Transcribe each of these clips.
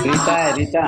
रीता है रीता।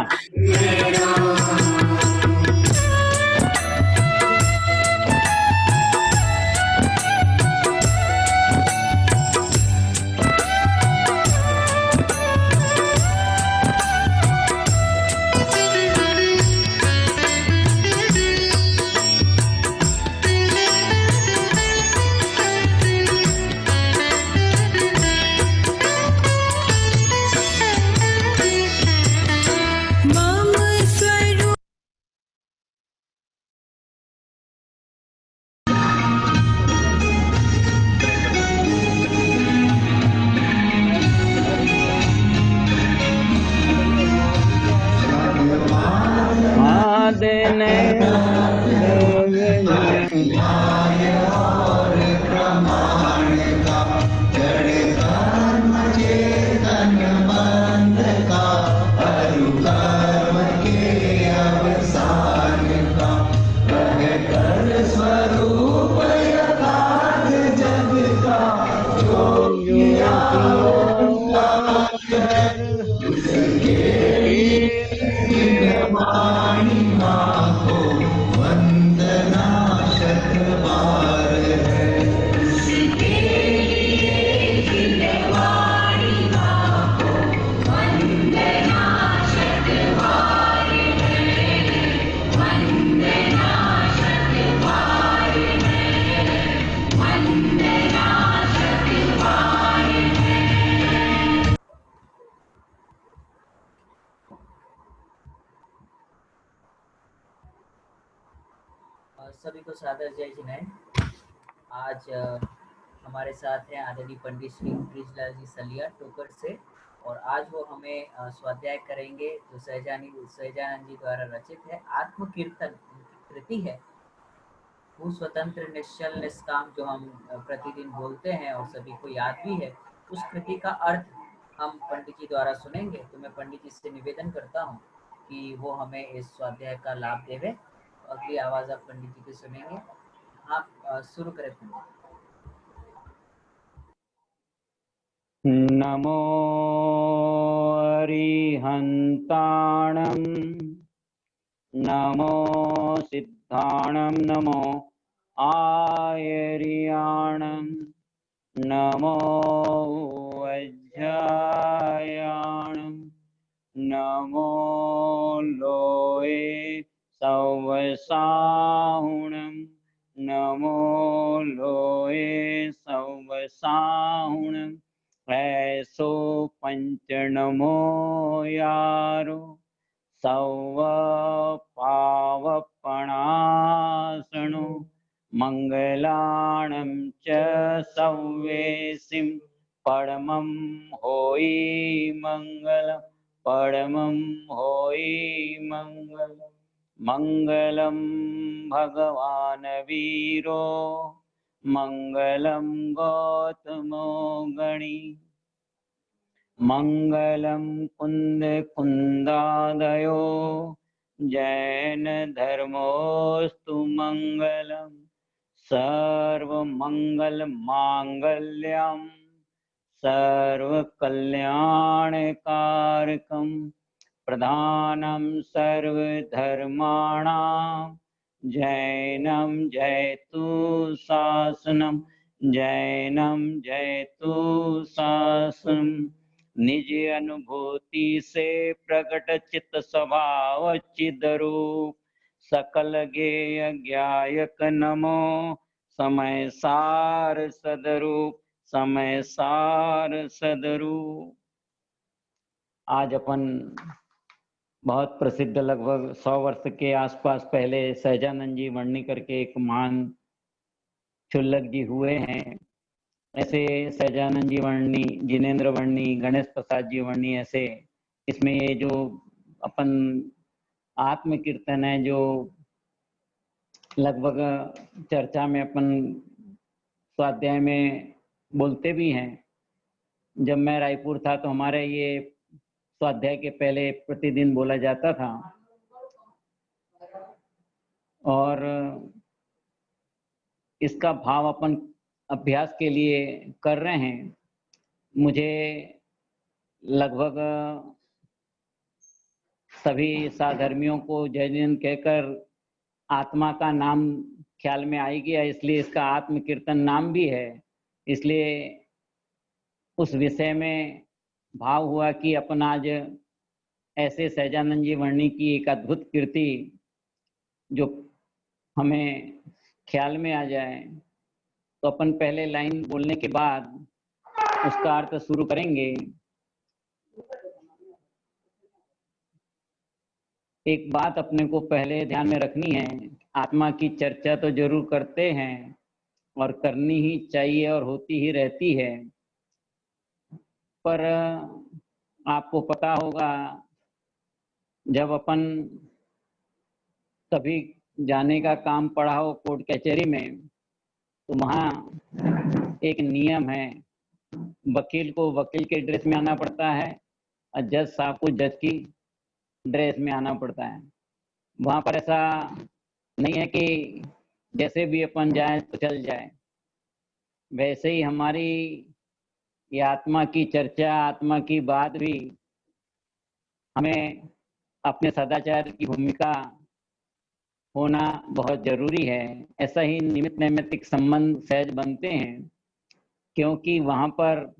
सभी को सादर जय जिनेंद्र। आज हमारे साथ हैं आदरणीय पंडित श्री ब्रिजलाल जी सलिया टोकर से, और आज वो हमें स्वाध्याय करेंगे जो सहजानंद जी द्वारा रचित है। आत्म कीर्तन कृति है। वो स्वतंत्र निश्चल निष्काम जो हम प्रतिदिन बोलते हैं और सभी को याद भी है, उस कृति का अर्थ हम पंडित जी द्वारा सुनेंगे। तो मैं पंडित जी से निवेदन करता हूँ कि वो हमें इस स्वाध्याय का लाभ देवे। अगली आवाज आप पंडित जी की सुनेंगे। आप शुरू करें पंडित। नमो अरिहन्ताणं नमो सिद्धाणं नमो आयर्याणं नमो वज्रायाणं नमो लोये सवसाहुणं नमो लोये सवसाहुणं ऐसो पंच नमो यारो सव पावपणासनो मंगलाणं च सव्येसिं परमं होई मंगलम् परमं होई मंगलम् मंगलं भगवान वीरो मंगलं गौतमो गणी मंगलं कुंद कुंदादयो जैन धर्मोस्तु मंगलं सर्वमंगल मांगल्यं सर्वकल्याणकारकं प्रधानं सर्वधर्माणां जैनं जयतु शासनं जैनं जयतु शासनं निज अनुभूति से प्रकट चित्त स्वभाव चिदरूप सकल गेय ज्ञायक नमो समय सार सदरूप समय सार सदरूप। आज अपन बहुत प्रसिद्ध लगभग 100 वर्ष के आसपास पहले सहजानंद जी वर्णी करके एक महान क्षुल्लक जी हुए हैं। ऐसे सहजानंद जी वर्णी, जिनेंद्र वर्णी, गणेश प्रसाद जी वर्णी, ऐसे इसमें ये जो अपन आत्म कीर्तन है जो लगभग चर्चा में अपन स्वाध्याय में बोलते भी हैं। जब मैं रायपुर था तो हमारे ये स्वाध्याय के पहले प्रतिदिन बोला जाता था, और इसका भाव अपन अभ्यास के लिए कर रहे हैं। मुझे लगभग सभी साधर्मियों को जय जिनेंद्र कहकर आत्मा का नाम ख्याल में आ ही गया, इसलिए इसका आत्म कीर्तन नाम भी है। इसलिए उस विषय में भाव हुआ कि अपन आज ऐसे सहजानंद जी वर्णी की एक अद्भुत कीर्ति जो हमें ख्याल में आ जाए, तो अपन पहले लाइन बोलने के बाद उसका अर्थ शुरू करेंगे। एक बात अपने को पहले ध्यान में रखनी है, आत्मा की चर्चा तो जरूर करते हैं और करनी ही चाहिए और होती ही रहती है, पर आपको पता होगा जब अपन कभी जाने का काम पड़ा हो कोर्ट कचहरी में, तो वहाँ एक नियम है, वकील को वकील के ड्रेस में आना पड़ता है और जज साहब को जज की ड्रेस में आना पड़ता है। वहाँ पर ऐसा नहीं है कि जैसे भी अपन जाए तो चल जाए। वैसे ही हमारी ये आत्मा की चर्चा, आत्मा की बात भी हमें अपने सदाचार की भूमिका होना बहुत जरूरी है। ऐसा ही निमित्त नैमित्तिक संबंध सहज बनते हैं, क्योंकि वहां पर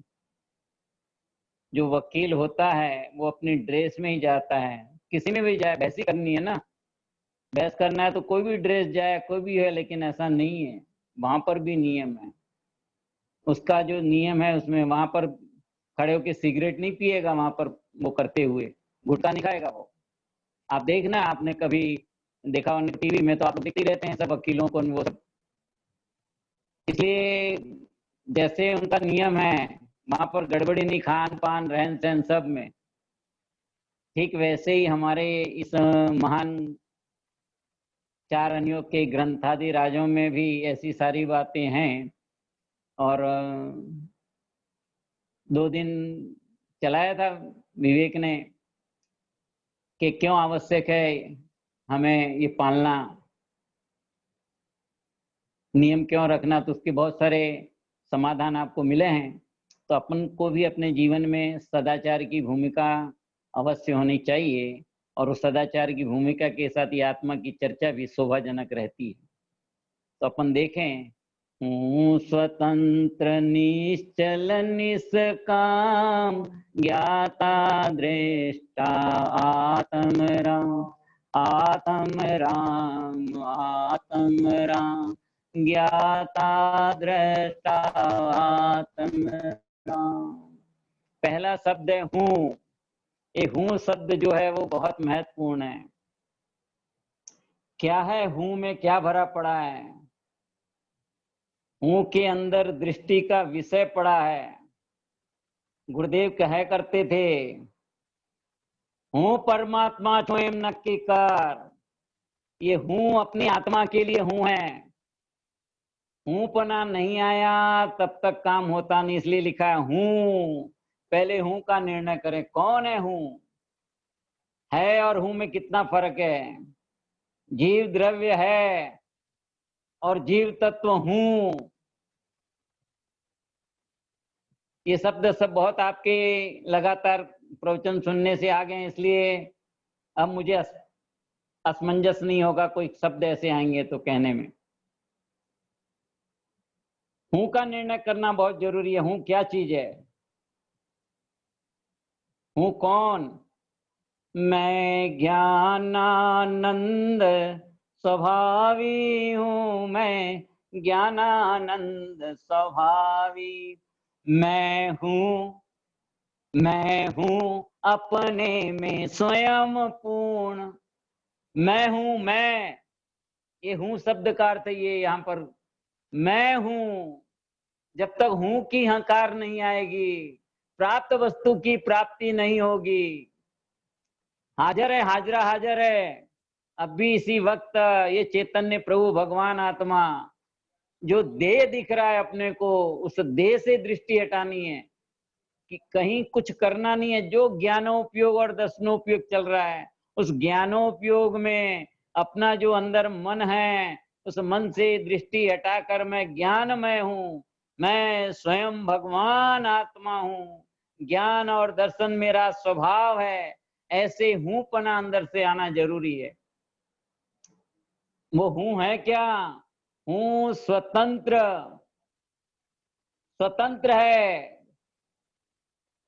जो वकील होता है वो अपनी ड्रेस में ही जाता है। किसी में भी जाए, बहस ही करनी है ना, बहस करना है तो कोई भी ड्रेस जाए, कोई भी है, लेकिन ऐसा नहीं है। वहां पर भी नियम है, उसका जो नियम है उसमें वहां पर खड़े होकर सिगरेट नहीं पिएगा, वहां पर वो करते हुए गुटखा नहीं खाएगा वो। आप देखना, आपने कभी देखा हो टीवी में, तो आप देखते ही रहते हैं सब वकीलों को वो सब। इसलिए जैसे उनका नियम है, वहां पर गड़बड़ी नहीं, खान पान रहन सहन सब में। ठीक वैसे ही हमारे इस महान चार अनियोग के ग्रंथादि राजों में भी ऐसी सारी बातें हैं। और 2 दिन चलाया था विवेक ने कि क्यों आवश्यक है हमें ये पालना, नियम क्यों रखना, तो उसके बहुत सारे समाधान आपको मिले हैं। तो अपन को भी अपने जीवन में सदाचार की भूमिका अवश्य होनी चाहिए, और उस सदाचार की भूमिका के साथ ये आत्मा की चर्चा भी शोभाजनक रहती है। तो अपन देखें, हूँ स्वतंत्र निश्चल निष्काम, ज्ञाता दृष्टा आत्म राम, आत्म राम आत्म राम, ज्ञाता दृष्टा आत्म राम। पहला शब्द है हूँ। ये हूँ शब्द जो है वो बहुत महत्वपूर्ण है। क्या है हूँ में, क्या भरा पड़ा है? हूँ के अंदर दृष्टि का विषय पड़ा है। गुरुदेव कहा करते थे, हूँ परमात्मा स्वयं नक्की कर। ये हूँ अपनी आत्मा के लिए हूँ है। हूँ पना नहीं आया तब तक काम होता नहीं, इसलिए लिखा है हूँ। पहले हूँ का निर्णय करें, कौन है हूँ? है और हूँ में कितना फर्क है? जीव द्रव्य है और जीव तत्व हूँ। ये शब्द सब बहुत आपके लगातार प्रवचन सुनने से आ गए, इसलिए अब मुझे असमंजस नहीं होगा कोई शब्द ऐसे आएंगे तो कहने में। हूँ का निर्णय करना बहुत जरूरी है। हूँ क्या चीज है? हूँ कौन? मैं ज्ञानानंद स्वभावी हूँ, मैं ज्ञानानंद स्वभावी। मैं हूँ अपने में स्वयं पूर्ण। मैं हूँ, मैं, ये हूँ शब्द का अर्थ ये यहाँ पर मैं हूँ। जब तक हूँ की हकार नहीं आएगी, प्राप्त वस्तु की प्राप्ति नहीं होगी। हाजिर है, हाजरा हाजिर है। अब भी इसी वक्त ये चैतन्य प्रभु भगवान आत्मा जो देह दिख रहा है अपने को, उस देह से दृष्टि हटानी है कि कहीं कुछ करना नहीं है। जो ज्ञानोपयोग और दर्शनोपयोग चल रहा है, उस ज्ञानोपयोग में अपना जो अंदर मन है, उस मन से दृष्टि हटाकर मैं ज्ञानमय हूँ, मैं स्वयं भगवान आत्मा हूँ, ज्ञान और दर्शन मेरा स्वभाव है, ऐसे हूँ पना अंदर से आना जरूरी है। वो हूँ है क्या? हूँ स्वतंत्र, स्वतंत्र है।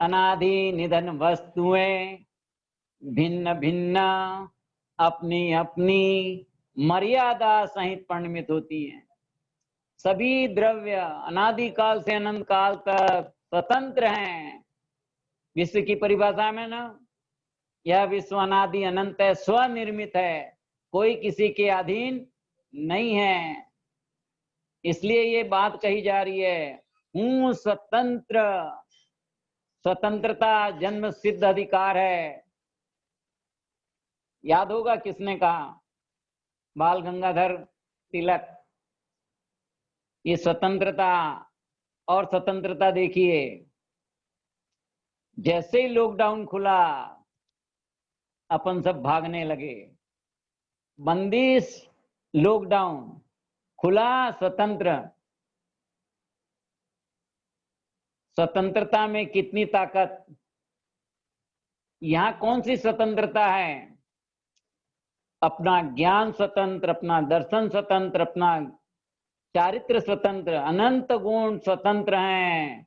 अनादि निधन वस्तुएं भिन्न भिन्न अपनी अपनी मर्यादा सहित परिणमित होती हैं। सभी द्रव्य अनादि काल से अनंत काल तक स्वतंत्र हैं। विश्व की परिभाषा में ना, यह विश्व अनादि अनंत है, स्वनिर्मित है, कोई किसी के अधीन नहीं है। इसलिए ये बात कही जा रही है, हूँ स्वतंत्र। स्वतंत्रता जन्म सिद्ध अधिकार है। याद होगा किसने कहा? बाल गंगाधर तिलक। ये स्वतंत्रता और स्वतंत्रता देखिए, जैसे ही लॉकडाउन खुला अपन सब भागने लगे। बंदिश, लॉकडाउन, खुला, स्वतंत्र। स्वतंत्रता में कितनी ताकत। यहां कौन सी स्वतंत्रता है? अपना ज्ञान स्वतंत्र, अपना दर्शन स्वतंत्र, अपना चारित्र स्वतंत्र, अनंत गुण स्वतंत्र हैं।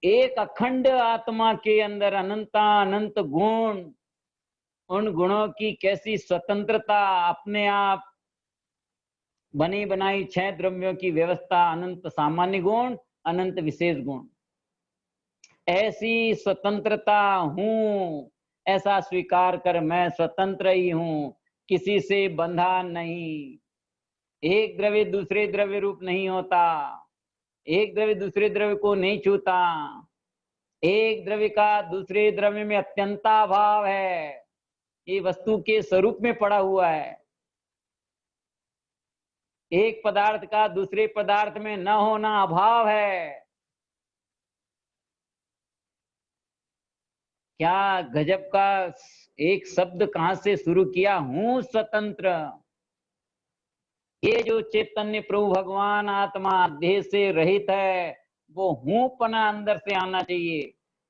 एक अखंड आत्मा के अंदर अनंता अनंत गुण, उन गुणों की कैसी स्वतंत्रता। अपने आप बनी बनाई 6 द्रव्यों की व्यवस्था, अनंत सामान्य गुण, अनंत विशेष गुण। ऐसी स्वतंत्रता हूं, ऐसा स्वीकार कर मैं स्वतंत्र ही हूं, किसी से बंधा नहीं। एक द्रव्य दूसरे द्रव्य रूप नहीं होता, एक द्रव्य दूसरे द्रव्य को नहीं छूता, एक द्रव्य का दूसरे द्रव्य में अत्यंता भाव है। ये वस्तु के स्वरूप में पड़ा हुआ है। एक पदार्थ का दूसरे पदार्थ में न होना अभाव है। क्या गजब का एक शब्द कहां से शुरू किया, हूं स्वतंत्र। ये जो चैतन्य प्रभु भगवान आत्मा देह से रहित है, वो हूं पना अंदर से आना चाहिए।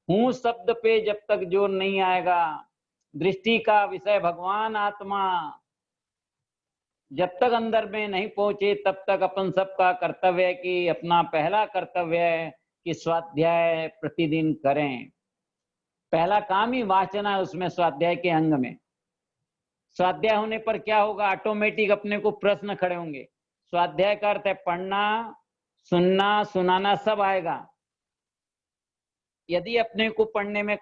हूं शब्द पे जब तक जोर नहीं आएगा, दृष्टि का विषय भगवान आत्मा जब तक अंदर में नहीं पहुंचे, तब तक अपन सबका कर्तव्य है कि अपना पहला कर्तव्य है कि स्वाध्याय प्रतिदिन करें। पहला काम ही वाचना है, उसमें स्वाध्याय के अंग में। स्वाध्याय होने पर क्या होगा? ऑटोमेटिक अपने को प्रश्न खड़े होंगे। स्वाध्याय का अर्थ है पढ़ना, सुनना, सुनाना, सब आएगा। यदि अपने को पढ़ने में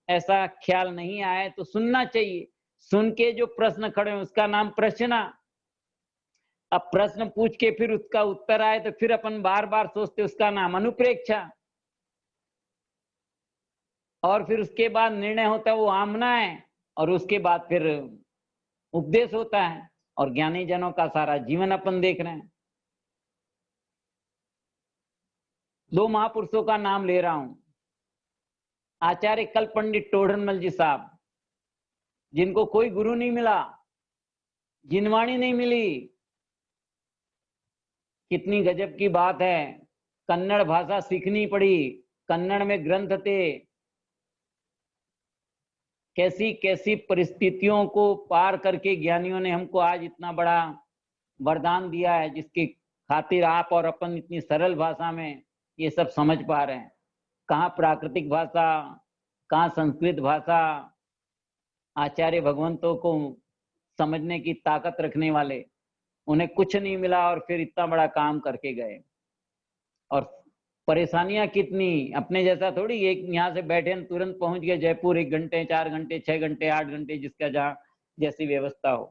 ऐसा ख्याल नहीं आए तो सुनना चाहिए। सुन के जो प्रश्न खड़े हैं उसका नाम प्रश्न। अब प्रश्न पूछ के फिर उसका उत्तर आए तो फिर अपन बार बार सोचते, उसका नाम अनुप्रेक्षा। और फिर उसके बाद निर्णय होता है, वो आमना है। और उसके बाद फिर उपदेश होता है। और ज्ञानी जनों का सारा जीवन अपन देख रहे हैं। 2 महापुरुषों का नाम ले रहा हूं। आचार्य कल पंडित टोडरमल जी साहब, जिनको कोई गुरु नहीं मिला, जिनवाणी नहीं मिली। कितनी गजब की बात है। कन्नड़ भाषा सीखनी पड़ी, कन्नड़ में ग्रंथ थे। कैसी कैसी परिस्थितियों को पार करके ज्ञानियों ने हमको आज इतना बड़ा वरदान दिया है, जिसकी खातिर आप और अपन इतनी सरल भाषा में ये सब समझ पा रहे हैं। कहाँ प्राकृतिक भाषा, कहाँ संस्कृत भाषा। आचार्य भगवंतों को समझने की ताकत रखने वाले, उन्हें कुछ नहीं मिला और फिर इतना बड़ा काम करके गए। और परेशानियां कितनी। अपने जैसा थोड़ी एक यहाँ से बैठे तुरंत पहुंच गए जयपुर, 1 घंटे 4 घंटे 6 घंटे 8 घंटे, जिसका जहाँ जैसी व्यवस्था हो।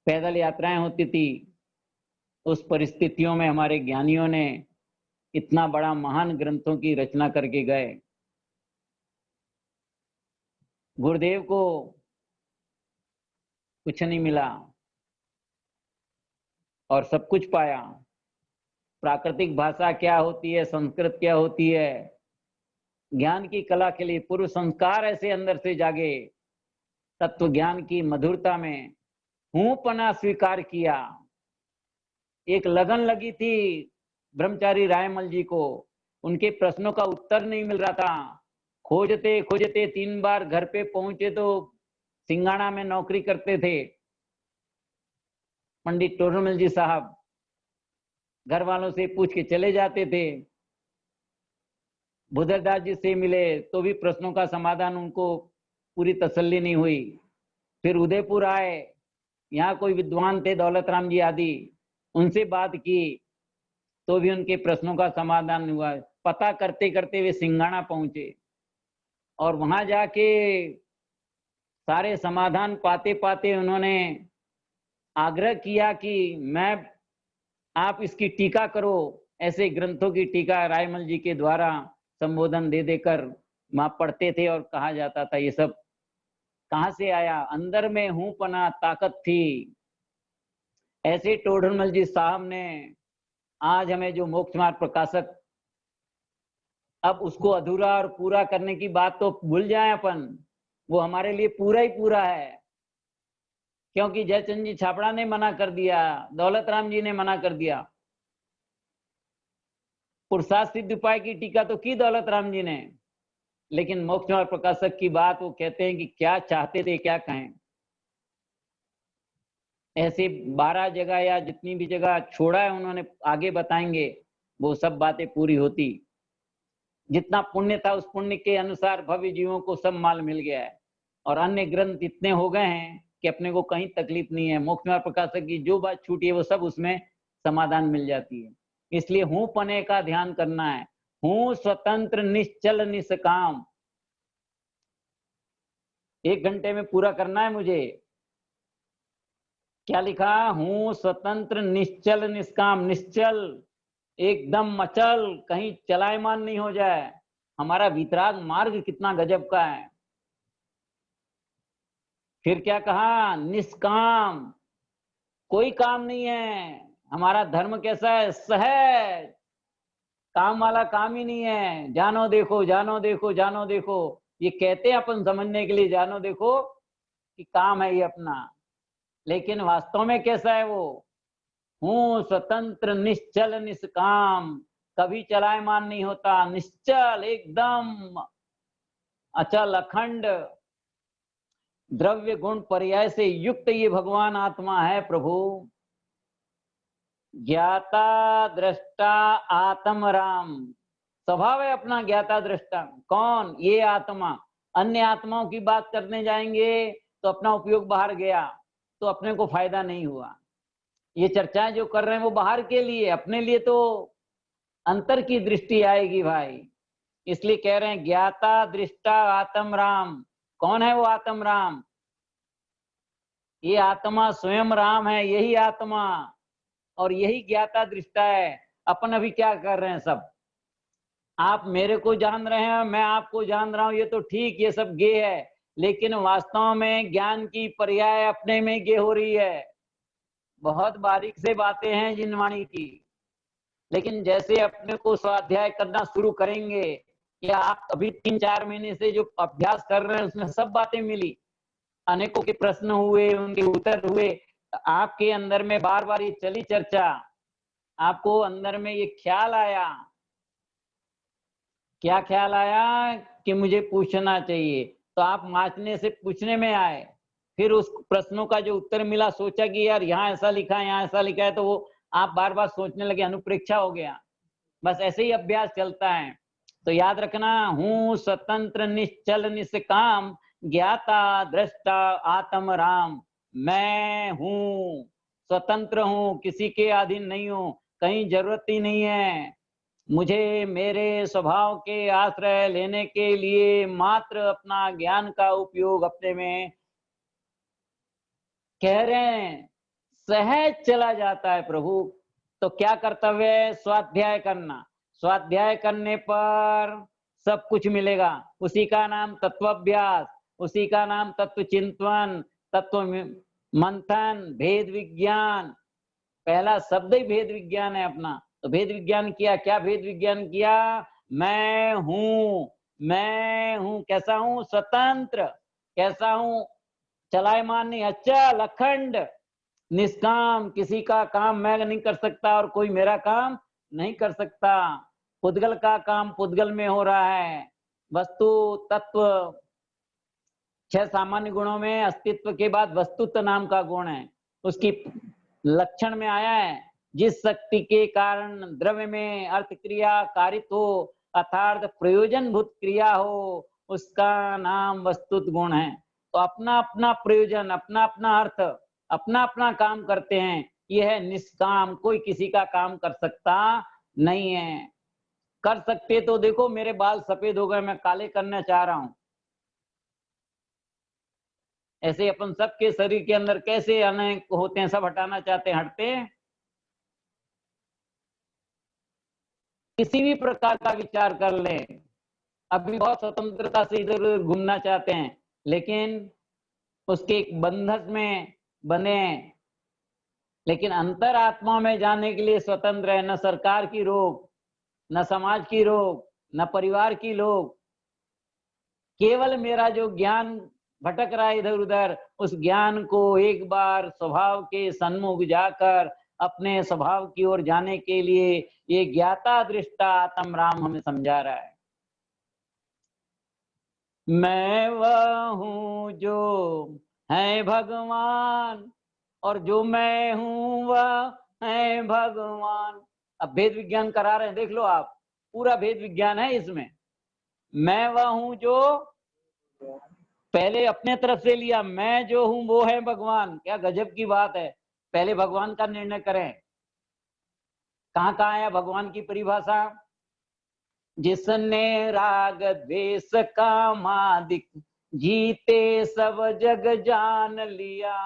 पैदल यात्राएं होती थी। उस परिस्थितियों में हमारे ज्ञानियों ने इतना बड़ा महान ग्रंथों की रचना करके गए। गुरुदेव को कुछ नहीं मिला और सब कुछ पाया। प्राकृतिक भाषा क्या होती है, संस्कृत क्या होती है, ज्ञान की कला के लिए पूर्व संस्कार ऐसे अंदर से जागे। तत्व ज्ञान की मधुरता में हूं पना स्वीकार किया। एक लगन लगी थी ब्रह्मचारी रायमल जी को, उनके प्रश्नों का उत्तर नहीं मिल रहा था। खोजते खोजते 3 बार घर पे पहुंचे तो सिंगाड़ा में नौकरी करते थे पंडित टोडरमल जी साहब, घर वालों से पूछ के चले जाते थे। बुधरदास जी से मिले तो भी प्रश्नों का समाधान उनको पूरी तसल्ली नहीं हुई। फिर उदयपुर आए, यहाँ कोई विद्वान थे दौलत राम जी आदि, उनसे बात की तो भी उनके प्रश्नों का समाधान नहीं हुआ। पता करते करते वे सिंगाड़ा पहुंचे और वहां जाके सारे समाधान पाते पाते उन्होंने आग्रह किया कि मैं आप इसकी टीका करो। ऐसे ग्रंथों की टीका रायमल जी के द्वारा संबोधन दे देकर वहां पढ़ते थे और कहा जाता था ये सब कहाँ से आया, अंदर में हूं पना ताकत थी। ऐसे टोडरमल जी साहब ने आज हमें जो मोक्ष मार्ग प्रकाशक, अब उसको अधूरा और पूरा करने की बात तो भूल जाए अपन, वो हमारे लिए पूरा ही पूरा है। क्योंकि जयचंद जी छापड़ा ने मना कर दिया, दौलत राम जी ने मना कर दिया। पुरुषार्थ सिद्ध उपाय की टीका तो की दौलत राम जी ने, लेकिन मोक्ष मार्ग प्रकाशक की बात वो कहते हैं कि क्या चाहते थे क्या कहें। ऐसे 12 जगह या जितनी भी जगह छोड़ा है उन्होंने, आगे बताएंगे वो सब बातें पूरी होती। जितना पुण्य था उस पुण्य के अनुसार भव्य जीवों को सब माल मिल गया है और अन्य ग्रंथ इतने हो गए हैं कि अपने को कहीं तकलीफ नहीं है। मोक्ष मार्ग प्रकाशक की जो बात छूटी है वो सब उसमें समाधान मिल जाती है। इसलिए हूं पने का ध्यान करना है। हूं स्वतंत्र निश्चल निष्काम, 1 घंटे में पूरा करना है मुझे। क्या लिखा? हूं स्वतंत्र निश्चल निष्काम। निश्चल एकदम अचल, कहीं चलायमान नहीं हो जाए। हमारा वितराग मार्ग कितना गजब का है। फिर क्या कहा? निष्काम, कोई काम नहीं है। हमारा धर्म कैसा है? सहज, काम वाला काम ही नहीं है। जानो देखो जानो देखो जानो देखो, ये कहते हैं अपन समझने के लिए जानो देखो कि काम है ये अपना, लेकिन वास्तव में कैसा है वो? हूं स्वतंत्र निश्चल निष्काम, कभी चलायमान नहीं होता, निश्चल एकदम अचल अखंड, द्रव्य गुण पर्याय से युक्त ये भगवान आत्मा है प्रभु। ज्ञाता दृष्टा आत्म राम, स्वभाव है अपना ज्ञाता दृष्टा। कौन? ये आत्मा। अन्य आत्माओं की बात करने जाएंगे तो अपना उपयोग बाहर गया तो अपने को फायदा नहीं हुआ। ये चर्चाएं जो कर रहे हैं वो बाहर के लिए, अपने लिए तो अंतर की दृष्टि आएगी भाई। इसलिए कह रहे हैं ज्ञाता दृष्टा आत्म राम। कौन है वो आत्म राम? ये आत्मा स्वयं राम है, यही आत्मा और यही ज्ञाता दृष्टा है। अपन अभी क्या कर रहे हैं सब? आप मेरे को जान रहे हैं, मैं आपको जान रहा हूं, ये तो ठीक, ये सब गे है, लेकिन वास्तव में ज्ञान की पर्याय अपने में गे हो रही है। बहुत बारीक से बातें हैं जिनवाणी की, लेकिन जैसे अपने को स्वाध्याय करना शुरू करेंगे, या आप अभी 3-4 महीने से जो अभ्यास कर रहे हैं उसमें सब बातें मिली, अनेकों के प्रश्न हुए, उनके उत्तर हुए, आपके अंदर में बार बार ये चली चर्चा, आपको अंदर में ये ख्याल आया। क्या ख्याल आया? कि मुझे पूछना चाहिए, तो आप माचने से पूछने में आए। फिर उस प्रश्नों का जो उत्तर मिला, सोचा कि यार यहाँ ऐसा लिखा है, यहाँ ऐसा लिखा है, तो वो आप बार बार सोचने लगे, अनुप्रेक्षा हो गया। बस ऐसे ही अभ्यास चलता है। तो याद रखना, हूं स्वतंत्र निश्चल निष्काम, ज्ञाता दृष्टा आत्म राम। मैं हूं, स्वतंत्र हूं, किसी के अधीन नहीं हूं, कहीं जरूरत ही नहीं है मुझे मेरे स्वभाव के आश्रय लेने के लिए मात्र अपना ज्ञान का उपयोग अपने में, कह रहे हैं, सहज चला जाता है प्रभु। तो क्या कर्तव्य है? स्वाध्याय करना। स्वाध्याय करने पर सब कुछ मिलेगा। उसी का नाम तत्वाभ्यास, उसी का नाम तत्व चिंतन, तत्व मंथन, भेद विज्ञान। पहला शब्द ही भेद विज्ञान है अपना। तो भेद विज्ञान किया। क्या भेद विज्ञान किया? मैं हूं, मैं हूं। कैसा हूं? स्वतंत्र। कैसा हूं? चलायमान नहीं, अचल अखंड। निष्काम, किसी का काम मैं नहीं कर सकता और कोई मेरा काम नहीं कर सकता। पुद्गल का काम पुद्गल में हो रहा है। वस्तु तत्व 6 सामान्य गुणों में अस्तित्व के बाद वस्तुत्व नाम का गुण है, उसकी लक्षण में आया है। जिस शक्ति के कारण द्रव्य में अर्थ क्रिया कारित हो अर्थात प्रयोजन भूत क्रिया हो, उसका नाम वस्तुत्व गुण है। तो अपना अपना प्रयोजन, अपना अपना अर्थ, अपना अपना काम करते हैं। यह है निष्काम, कोई किसी का काम कर सकता नहीं है। कर सकते तो देखो मेरे बाल सफेद हो गए, मैं काले करना चाह रहा हूं। ऐसे अपन सबके शरीर के अंदर कैसे अनेक होते हैं, सब हटाना चाहते हैं, हटते हैं। किसी भी प्रकार का विचार कर लें, अभी बहुत स्वतंत्रता से इधर उधर घूमना चाहते हैं, लेकिन उसके एक बंधन में बने हैं। लेकिन अंतर आत्मा में जाने के लिए स्वतंत्र है, न सरकार की रोक, न समाज की रोक, न परिवार की रोक। केवल मेरा जो ज्ञान भटक रहा है इधर उधर, उस ज्ञान को एक बार स्वभाव के सन्मुख जाकर अपने स्वभाव की ओर जाने के लिए ये ज्ञाता दृष्टा आत्म राम हमें समझा रहा है। मैं वह हूं जो है भगवान और जो मैं हूं वह है भगवान। अब भेद विज्ञान करा रहे हैं, देख लो आप, पूरा भेद विज्ञान है इसमें। मैं वह हूं जो, पहले अपने तरफ से लिया, मैं जो हूं वो है भगवान। क्या गजब की बात है। पहले भगवान का निर्णय करें। कहां है भगवान की परिभाषा? जिसने राग द्वेष कामादिक जीते सब जग जान लिया,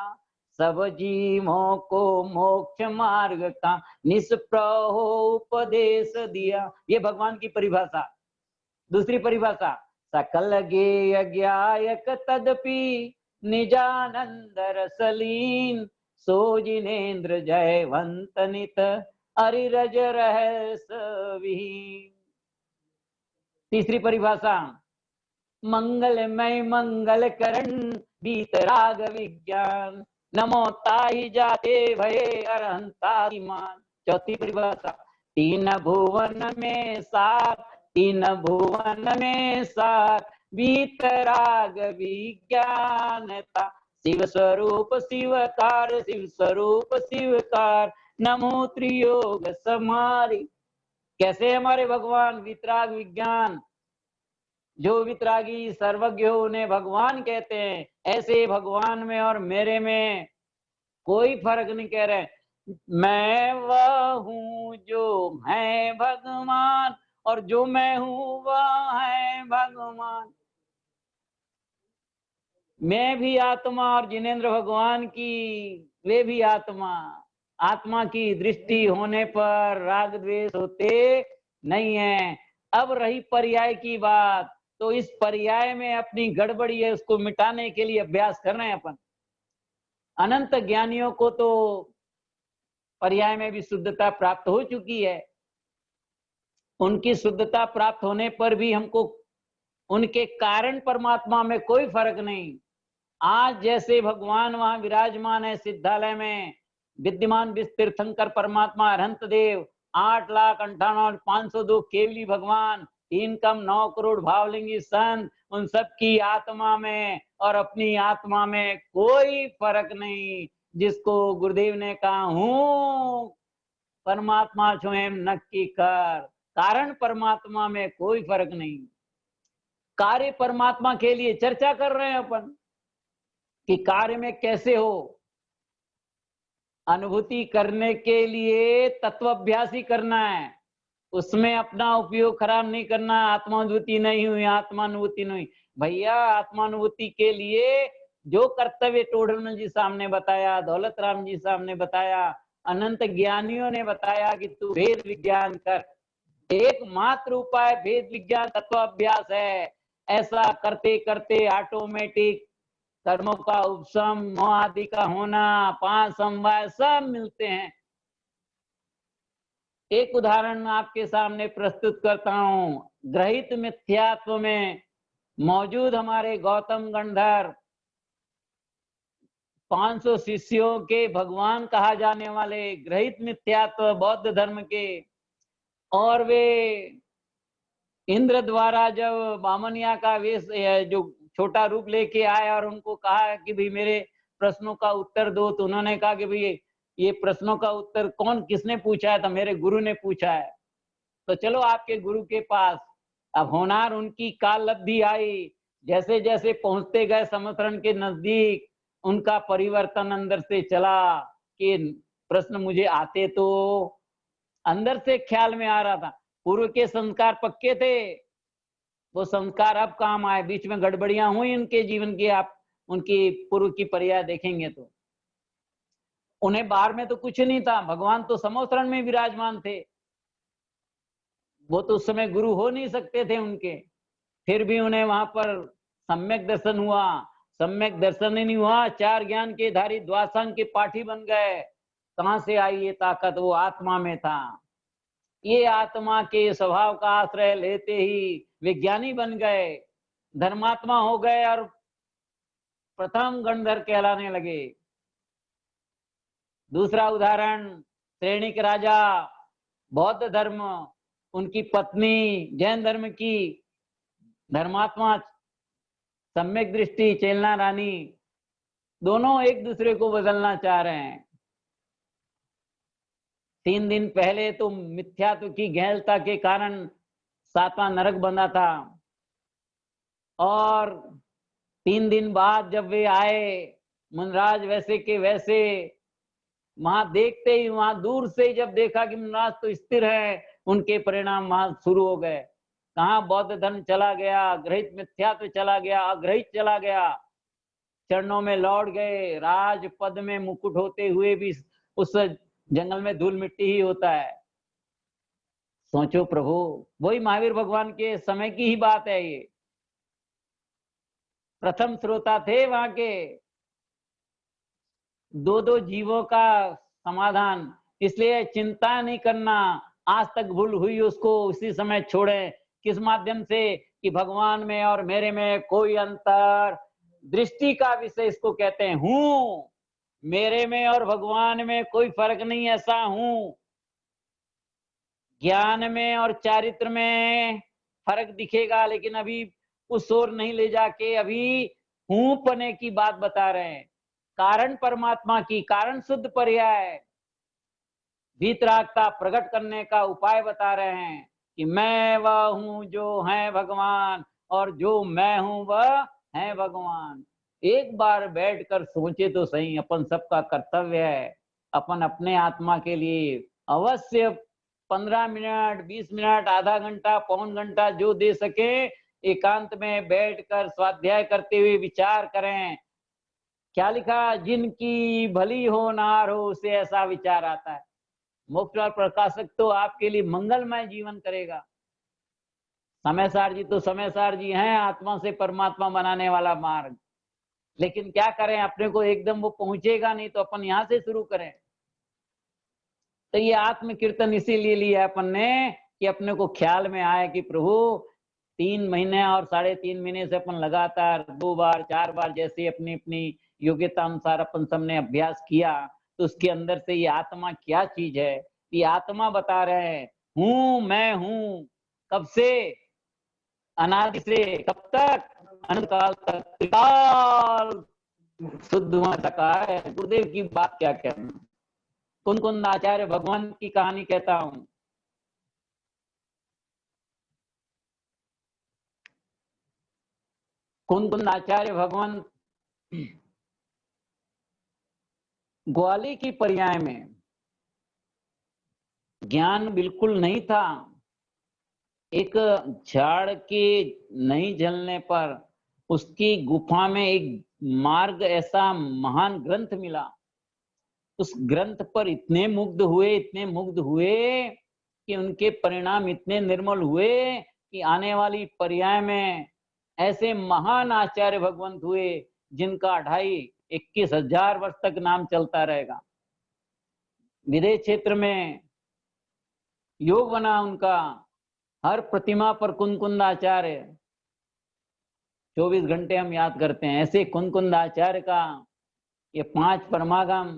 सब जीवों को मोक्ष मार्ग का निष्प्रहो उपदेश दिया। ये भगवान की परिभाषा। दूसरी परिभाषा, सकल गेय ज्ञायक तदपि निजानंद रसलीन, सो जिनेन्द्र जयवंत नित अरिरज रहस विहीन। तीसरी परिभाषा, मंगलमय मंगल करण बीतराग विज्ञान, नमो ताहि जाते भये अरहंतादिमान। चौथी परिभाषा, तीन भुवन में सात, तीन भुवन में सात बीतराग विज्ञानता, शिव स्वरूप शिवकार, शिव स्वरूप शिवकार, नमो त्रियोग समारी। कैसे हमारे भगवान? वितराग विज्ञान। जो वितरागी सर्वज्ञ हो उन्हें भगवान कहते हैं। ऐसे भगवान में और मेरे में कोई फर्क नहीं कह रहे। मैं वह हूं जो है भगवान और जो मैं हूं वह है भगवान। मैं भी आत्मा और जिनेन्द्र भगवान की वे भी आत्मा। आत्मा की दृष्टि होने पर राग द्वेष होते नहीं है। अब रही पर्याय की बात, तो इस पर्याय में अपनी गड़बड़ी है, उसको मिटाने के लिए अभ्यास कर रहे हैं अपन। अनंत ज्ञानियों को तो पर्याय में भी शुद्धता प्राप्त हो चुकी है। उनकी शुद्धता प्राप्त होने पर भी हमको उनके कारण परमात्मा में कोई फर्क नहीं। आज जैसे भगवान वहां विराजमान है सिद्धालय में, विद्यमान तीर्थंकर परमात्मा अरहंत देव, 8,58,502 केवली भगवान, 3,9 करोड़ भावलिंगी संत, उन सब की आत्मा में और अपनी आत्मा में कोई फर्क नहीं। जिसको गुरुदेव ने कहा हूं परमात्मा स्वयं नक्की कर, कारण परमात्मा में कोई फर्क नहीं। कार्य परमात्मा के लिए चर्चा कर रहे हैं अपन कि कार्य में कैसे हो। अनुभूति करने के लिए तत्वाभ्यास ही करना है, उसमें अपना उपयोग खराब नहीं करना। आत्मानुभूति नहीं हुई, आत्मानुभूति नहीं भैया। आत्मानुभूति के लिए जो कर्तव्य टोडरमल जी सामने बताया, दौलत राम जी सामने बताया, अनंत ज्ञानियों ने बताया कि तू भेद विज्ञान कर। एकमात्र उपाय भेद विज्ञान तत्वाभ्यास है। ऐसा करते करते ऑटोमेटिक कर्मों का उपशम, मोह आदि का होना, 5 समवाय सब मिलते हैं। एक उदाहरण आपके सामने प्रस्तुत करता हूं। ग्रहित मिथ्यात्व में मौजूद हमारे गौतम गंधर 500 शिष्यों के भगवान कहा जाने वाले ग्रहित मिथ्यात्व बौद्ध धर्म के, और वे इंद्र द्वारा जब बामनिया का वेश जो छोटा रूप लेके आए और उनको कहा कि भाई मेरे प्रश्नों का उत्तर दो, तो उन्होंने कहा कि भाई ये प्रश्नों का उत्तर किसने पूछा है? तो मेरे गुरु ने पूछा है। तो चलो आपके गुरु के पास। अब होनार उनकी काल लब्धि आई, जैसे जैसे पहुंचते गए समर्थन के नजदीक उनका परिवर्तन अंदर से चला कि प्रश्न मुझे आते तो अंदर से ख्याल में आ रहा था। पूर्व के संस्कार पक्के थे, वो संस्कार अब काम आए। बीच में गड़बड़ियां हुई उनके जीवन की, आप उनकी पूर्व की पर्याय देखेंगे तो उन्हें बाहर में तो कुछ नहीं था, भगवान तो समोसरण में विराजमान थे, वो तो उस समय गुरु हो नहीं सकते थे उनके, फिर भी उन्हें वहां पर सम्यक दर्शन हुआ। सम्यक दर्शन ही नहीं हुआ, 4 ज्ञान के धारी द्वादशांग के पाठी बन गए। कहां से आई ये ताकत? वो आत्मा में था। ये आत्मा के स्वभाव का आश्रय लेते ही विज्ञानी बन गए, धर्मात्मा हो गए और प्रथम गणधर कहलाने लगे। दूसरा उदाहरण, श्रेणिक राजा बौद्ध धर्म, उनकी पत्नी जैन धर्म की धर्मात्मा सम्यक दृष्टि चेलना रानी, दोनों एक दूसरे को बदलना चाह रहे हैं। 3 दिन पहले तो मिथ्यात्व की गहनता के कारण 7वां नरक बना था, और 3 दिन बाद जब वे आए मुनराज वैसे के वैसे, वहां देखते ही, वहां दूर से ही जब देखा कि मुनराज तो स्थिर है, उनके परिणाम वहां शुरू हो गए। कहाँ बौद्ध धर्म चला गया, ग्रहित मिथ्यात्व चला गया, अग्रहित चला गया, चरणों में लौट गए। राज पद में मुकुट होते हुए भी उस जंगल में धूल मिट्टी ही होता है। सोचो प्रभु, वही महावीर भगवान के समय की ही बात है। ये प्रथम श्रोता थे वहां के, 2 जीवों का समाधान। इसलिए चिंता नहीं करना, आज तक भूल हुई उसको उसी समय छोड़े। किस माध्यम से? कि भगवान में और मेरे में कोई अंतर, दृष्टि का विषय इसको कहते हैं। हूं, मेरे में और भगवान में कोई फर्क नहीं, ऐसा हूं। ज्ञान में और चारित्र में फर्क दिखेगा, लेकिन अभी उस ओर नहीं ले जाके अभी हूं पने की बात बता रहे हैं। कारण परमात्मा की, कारण शुद्ध पर्याय, वीतरागता प्रकट करने का उपाय बता रहे हैं कि मैं वह हूं जो है भगवान, और जो मैं हूं वह है भगवान। एक बार बैठकर सोचे तो सही, अपन सबका कर्तव्य है अपन अपने आत्मा के लिए अवश्य 15 मिनट, 20 मिनट, आधा घंटा, पौन घंटा जो दे सके, एकांत में बैठकर स्वाध्याय करते हुए विचार करें। क्या लिखा? जिनकी भली हो नार हो, उसे ऐसा विचार आता है। मोक्ष और प्रकाशक तो आपके लिए मंगलमय जीवन करेगा। समयसार जी तो समयसार जी हैं, आत्मा से परमात्मा बनाने वाला मार्ग। लेकिन क्या करें, अपने को एकदम वो पहुंचेगा नहीं, तो अपन यहां से शुरू करें। तो ये आत्म कीर्तन इसीलिए लिया अपन ने कि अपने को ख्याल में आए कि प्रभु 3 महीने और 3.5 महीने से अपन लगातार 2 बार 4 बार जैसे अपनी अपनी योग्यता अनुसार अपन सबने अभ्यास किया, तो उसके अंदर से ये आत्मा क्या चीज है, ये आत्मा बता रहे हैं। हूं, मैं हूं। कब से? अनादि से। कब तक? अनंत काल तक, त्रिकाल शुद्ध हुआ सका है। गुरुदेव की बात क्या कहना। कुंद आचार्य भगवान की कहानी कहता हूं। कुंद आचार्य भगवान ग्वाली की पर्याय में, ज्ञान बिल्कुल नहीं था। एक झाड़ के नहीं जलने पर उसकी गुफा में एक मार्ग, ऐसा महान ग्रंथ मिला। उस ग्रंथ पर इतने मुग्ध हुए कि उनके परिणाम इतने निर्मल हुए कि आने वाली पर्याय में ऐसे महान आचार्य भगवंत हुए जिनका 21,000 वर्ष तक नाम चलता रहेगा। विदेश क्षेत्र में योग बना उनका। हर प्रतिमा पर कुंद आचार्य 24 घंटे हम याद करते हैं। ऐसे कुंद आचार्य का ये 5 परमागम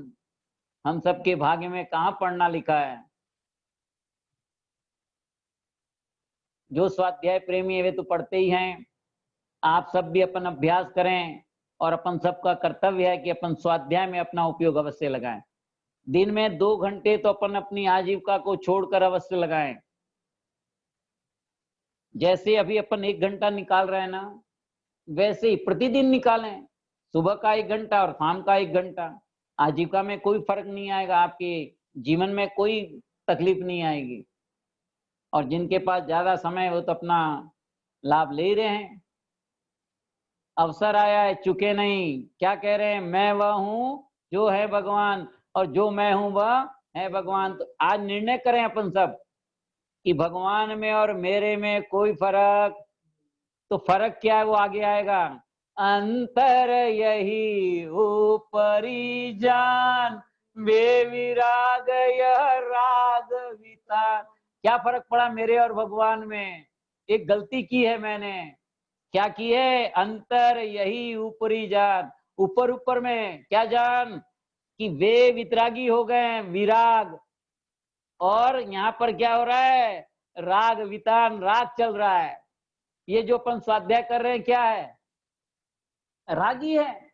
हम सबके भाग्य में कहाँ पढ़ना लिखा है। जो स्वाध्याय प्रेमी है वे तो पढ़ते ही हैं। आप सब भी अपन अभ्यास करें और अपन सबका कर्तव्य है कि अपन स्वाध्याय में अपना उपयोग अवश्य लगाएं। दिन में 2 घंटे तो अपन अपनी आजीविका को छोड़कर अवश्य लगाएं। जैसे अभी अपन 1 घंटा निकाल रहे हैं ना, वैसे ही प्रतिदिन निकालें। सुबह का 1 घंटा और शाम का 1 घंटा। आजीविका में कोई फर्क नहीं आएगा, आपके जीवन में कोई तकलीफ नहीं आएगी। और जिनके पास ज्यादा समय वो तो अपना लाभ ले रहे हैं। अवसर आया है, चुके नहीं। क्या कह रहे हैं? मैं वह हूं जो है भगवान, और जो मैं हूं वह है भगवान। तो आज निर्णय करें अपन सब कि भगवान में और मेरे में कोई फर्क, तो फर्क क्या है वो आगे आएगा। अंतर यही ऊपरी जान, वे विराग यह राग वितान। क्या फर्क पड़ा मेरे और भगवान में? एक गलती की है मैंने। क्या की है? अंतर यही ऊपरी जान। ऊपर ऊपर में क्या जान कि वे वितरागी हो गए, विराग। और यहाँ पर क्या हो रहा है? राग वितान, राग चल रहा है। ये जो अपन स्वाध्याय कर रहे हैं क्या है? रागी है।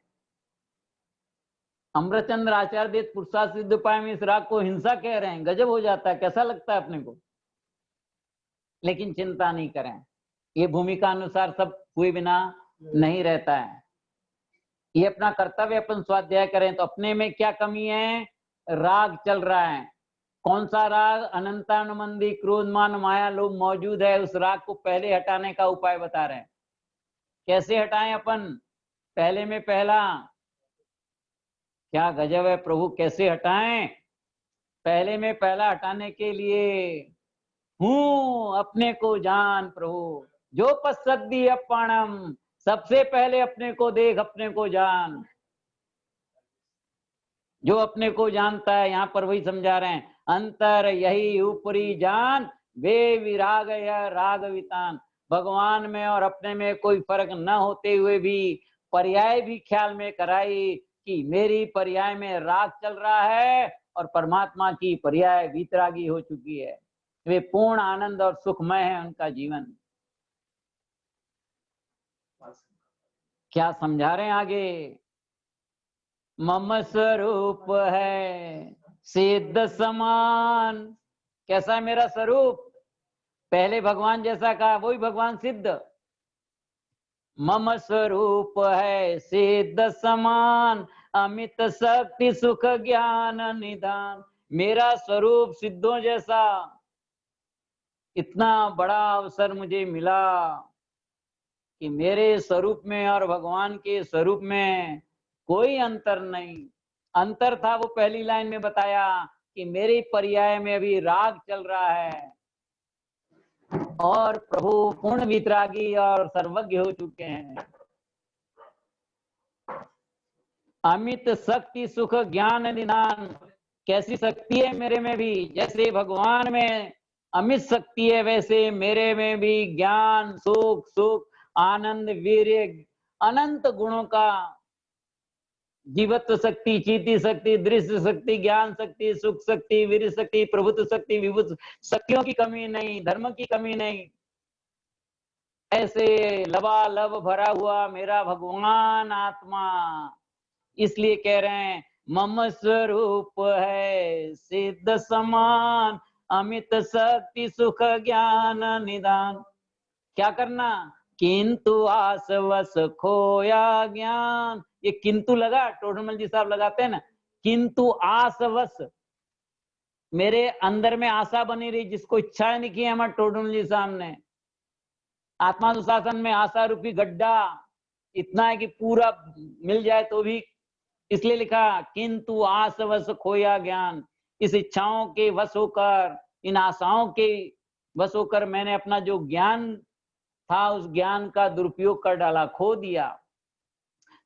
अमृतचंद्र आचार्य देव पुरुषार्थ सिद्ध उपाय में इस राग को हिंसा कह रहे हैं। गजब हो जाता है, कैसा लगता है अपने को। लेकिन चिंता नहीं करें, ये भूमिका अनुसार सब हुए बिना नहीं रहता है। ये अपना कर्तव्य अपन स्वाध्याय करें। तो अपने में क्या कमी है? राग चल रहा है। कौन सा राग? अनंतानुबंधी क्रोध मान माया लोभ मौजूद है। उस राग को पहले हटाने का उपाय बता रहे हैं। कैसे हटाएं अपन? पहले में पहला। क्या गजब है प्रभु, कैसे हटाएं? पहले में पहला हटाने के लिए हूं अपने को जान प्रभु, जो पश्यति अपाणम। सबसे पहले अपने को देख, अपने को जान। जो अपने को जानता है, यहां पर वही समझा रहे हैं। अंतर यही ऊपरी जान, वे विराग या राग वितान। भगवान में और अपने में कोई फर्क न होते हुए भी पर्याय भी ख्याल में कराई कि मेरी पर्याय में राग चल रहा है और परमात्मा की पर्याय वितरागी हो चुकी है। वे पूर्ण आनंद और सुखमय है उनका जीवन। क्या समझा रहे हैं आगे? मम स्वरूप है सिद्ध समान। कैसा है मेरा स्वरूप? पहले भगवान जैसा कहा, वही भगवान सिद्ध। मम स्वरूप है सिद्ध समान, अमित शक्ति सुख ज्ञान निदान। मेरा स्वरूप सिद्धों जैसा। इतना बड़ा अवसर मुझे मिला कि मेरे स्वरूप में और भगवान के स्वरूप में कोई अंतर नहीं। अंतर था वो पहली लाइन में बताया कि मेरे पर्याय में अभी राग चल रहा है और प्रभु पूर्ण वितरागी और सर्वज्ञ हो चुके हैं। अमित शक्ति सुख ज्ञान निदान। कैसी शक्ति है मेरे में भी? जैसे भगवान में अमित शक्ति है, वैसे मेरे में भी ज्ञान सुख आनंद वीर्य अनंत गुणों का, जीवत्व शक्ति, चीति शक्ति, दृश्य शक्ति, ज्ञान शक्ति, सुख शक्ति, वीर शक्ति, प्रभुत्व शक्ति, विभुत शक्तियों की कमी नहीं, धर्म की कमी नहीं। ऐसे लबालब भरा हुआ मेरा भगवान आत्मा। इसलिए कह रहे हैं मम स्वरूप है सिद्ध समान, अमित शक्ति सुख ज्ञान निदान। क्या करना? किंतु आसवस खोया ज्ञान। ये किंतु लगा, टोडरमल जी साहब लगाते हैं ना, किंतु आसवस। मेरे अंदर में आशा बनी रही, जिसको इच्छा नहीं की हमारे टोडरमल जी साहब ने। आत्मानुशासन में आशा रूपी गड्ढा इतना है कि पूरा मिल जाए तो भी, इसलिए लिखा किंतु आसवस खोया ज्ञान। इस इच्छाओं के वश होकर, इन आशाओं के वश होकर मैंने अपना जो ज्ञान था उस ज्ञान का दुरुपयोग कर डाला, खो दिया।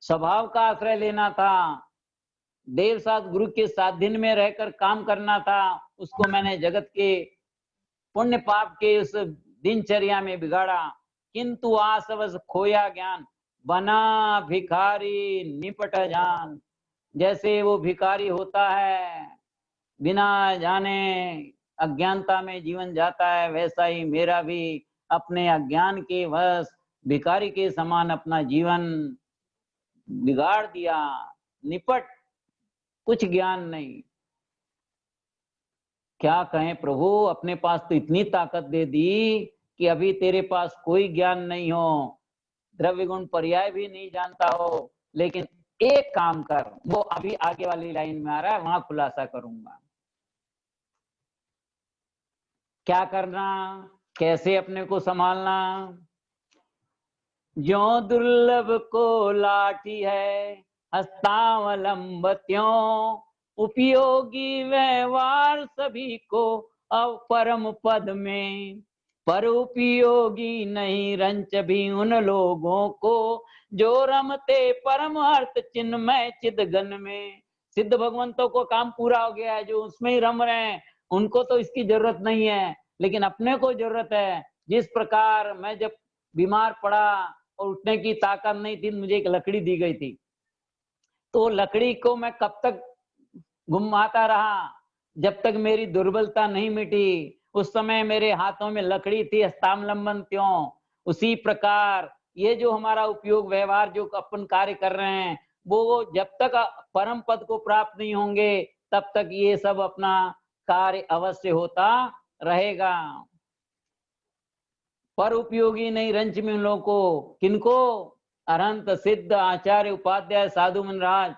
स्वभाव का आश्रय लेना था, देव साथ गुरु के साधीन में रहकर काम करना था, उसको मैंने जगत के पुण्य पाप के उस दिनचर्या में बिगाड़ा। किंतु आसवस खोया ज्ञान, बना भिखारी निपट जान। जैसे वो भिखारी होता है, बिना जाने अज्ञानता में जीवन जाता है, वैसा ही मेरा भी अपने अज्ञान के वश भिखारी के समान अपना जीवन बिगाड़ दिया। निपट, कुछ ज्ञान नहीं। क्या कहें प्रभु, अपने पास तो इतनी ताकत दे दी कि अभी तेरे पास कोई ज्ञान नहीं हो, द्रव्य गुण पर्याय भी नहीं जानता हो, लेकिन एक काम कर, वो अभी आगे वाली लाइन में आ रहा है, वहां खुलासा करूंगा। क्या करना, कैसे अपने को संभालना। ज्यों दुर्लभ को लाठी है हस्तावलंब, त्यों उपयोगी व्यवहार सभी को अब परम पद में। पर उपयोगी नहीं रंच भी उन लोगों को जो रमते परम अर्थ चिन्मय चिदघन में। सिद्ध भगवंतों को काम पूरा हो गया है, जो उसमें ही रम रहे हैं, उनको तो इसकी जरूरत नहीं है, लेकिन अपने को जरूरत है। जिस प्रकार मैं जब बीमार पड़ा और उठने की ताकत नहीं थी, मुझे एक लकड़ी दी गई थी, तो लकड़ी को मैं कब तक घुमाता रहा जब तक मेरी दुर्बलता नहीं मिटी। उस समय मेरे हाथों में लकड़ी थी, हस्तावलंबन त्यों। उसी प्रकार ये जो हमारा उपयोग व्यवहार जो अपन कार्य कर रहे हैं, वो जब तक परम पद को प्राप्त नहीं होंगे तब तक ये सब अपना कार्य अवश्य होता रहेगा। पर उपयोगी नहीं रंच में उन लोगों को, किनको, अरंत सिद्ध आचार्य उपाध्याय साधु मनराज,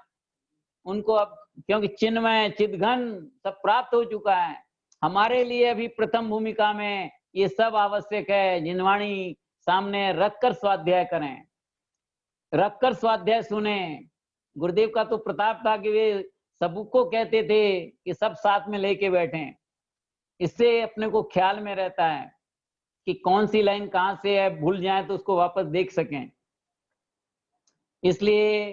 उनको अब क्योंकि चिन्मय चिदघन सब प्राप्त हो चुका है। हमारे लिए अभी प्रथम भूमिका में ये सब आवश्यक है। जिनवाणी सामने रखकर स्वाध्याय करें, रखकर स्वाध्याय सुने। गुरुदेव का तो प्रताप था कि वे सबको कहते थे कि सब साथ में लेके बैठे, इससे अपने को ख्याल में रहता है कि कौन सी लाइन कहां से है, भूल जाए तो उसको वापस देख सकें। इसलिए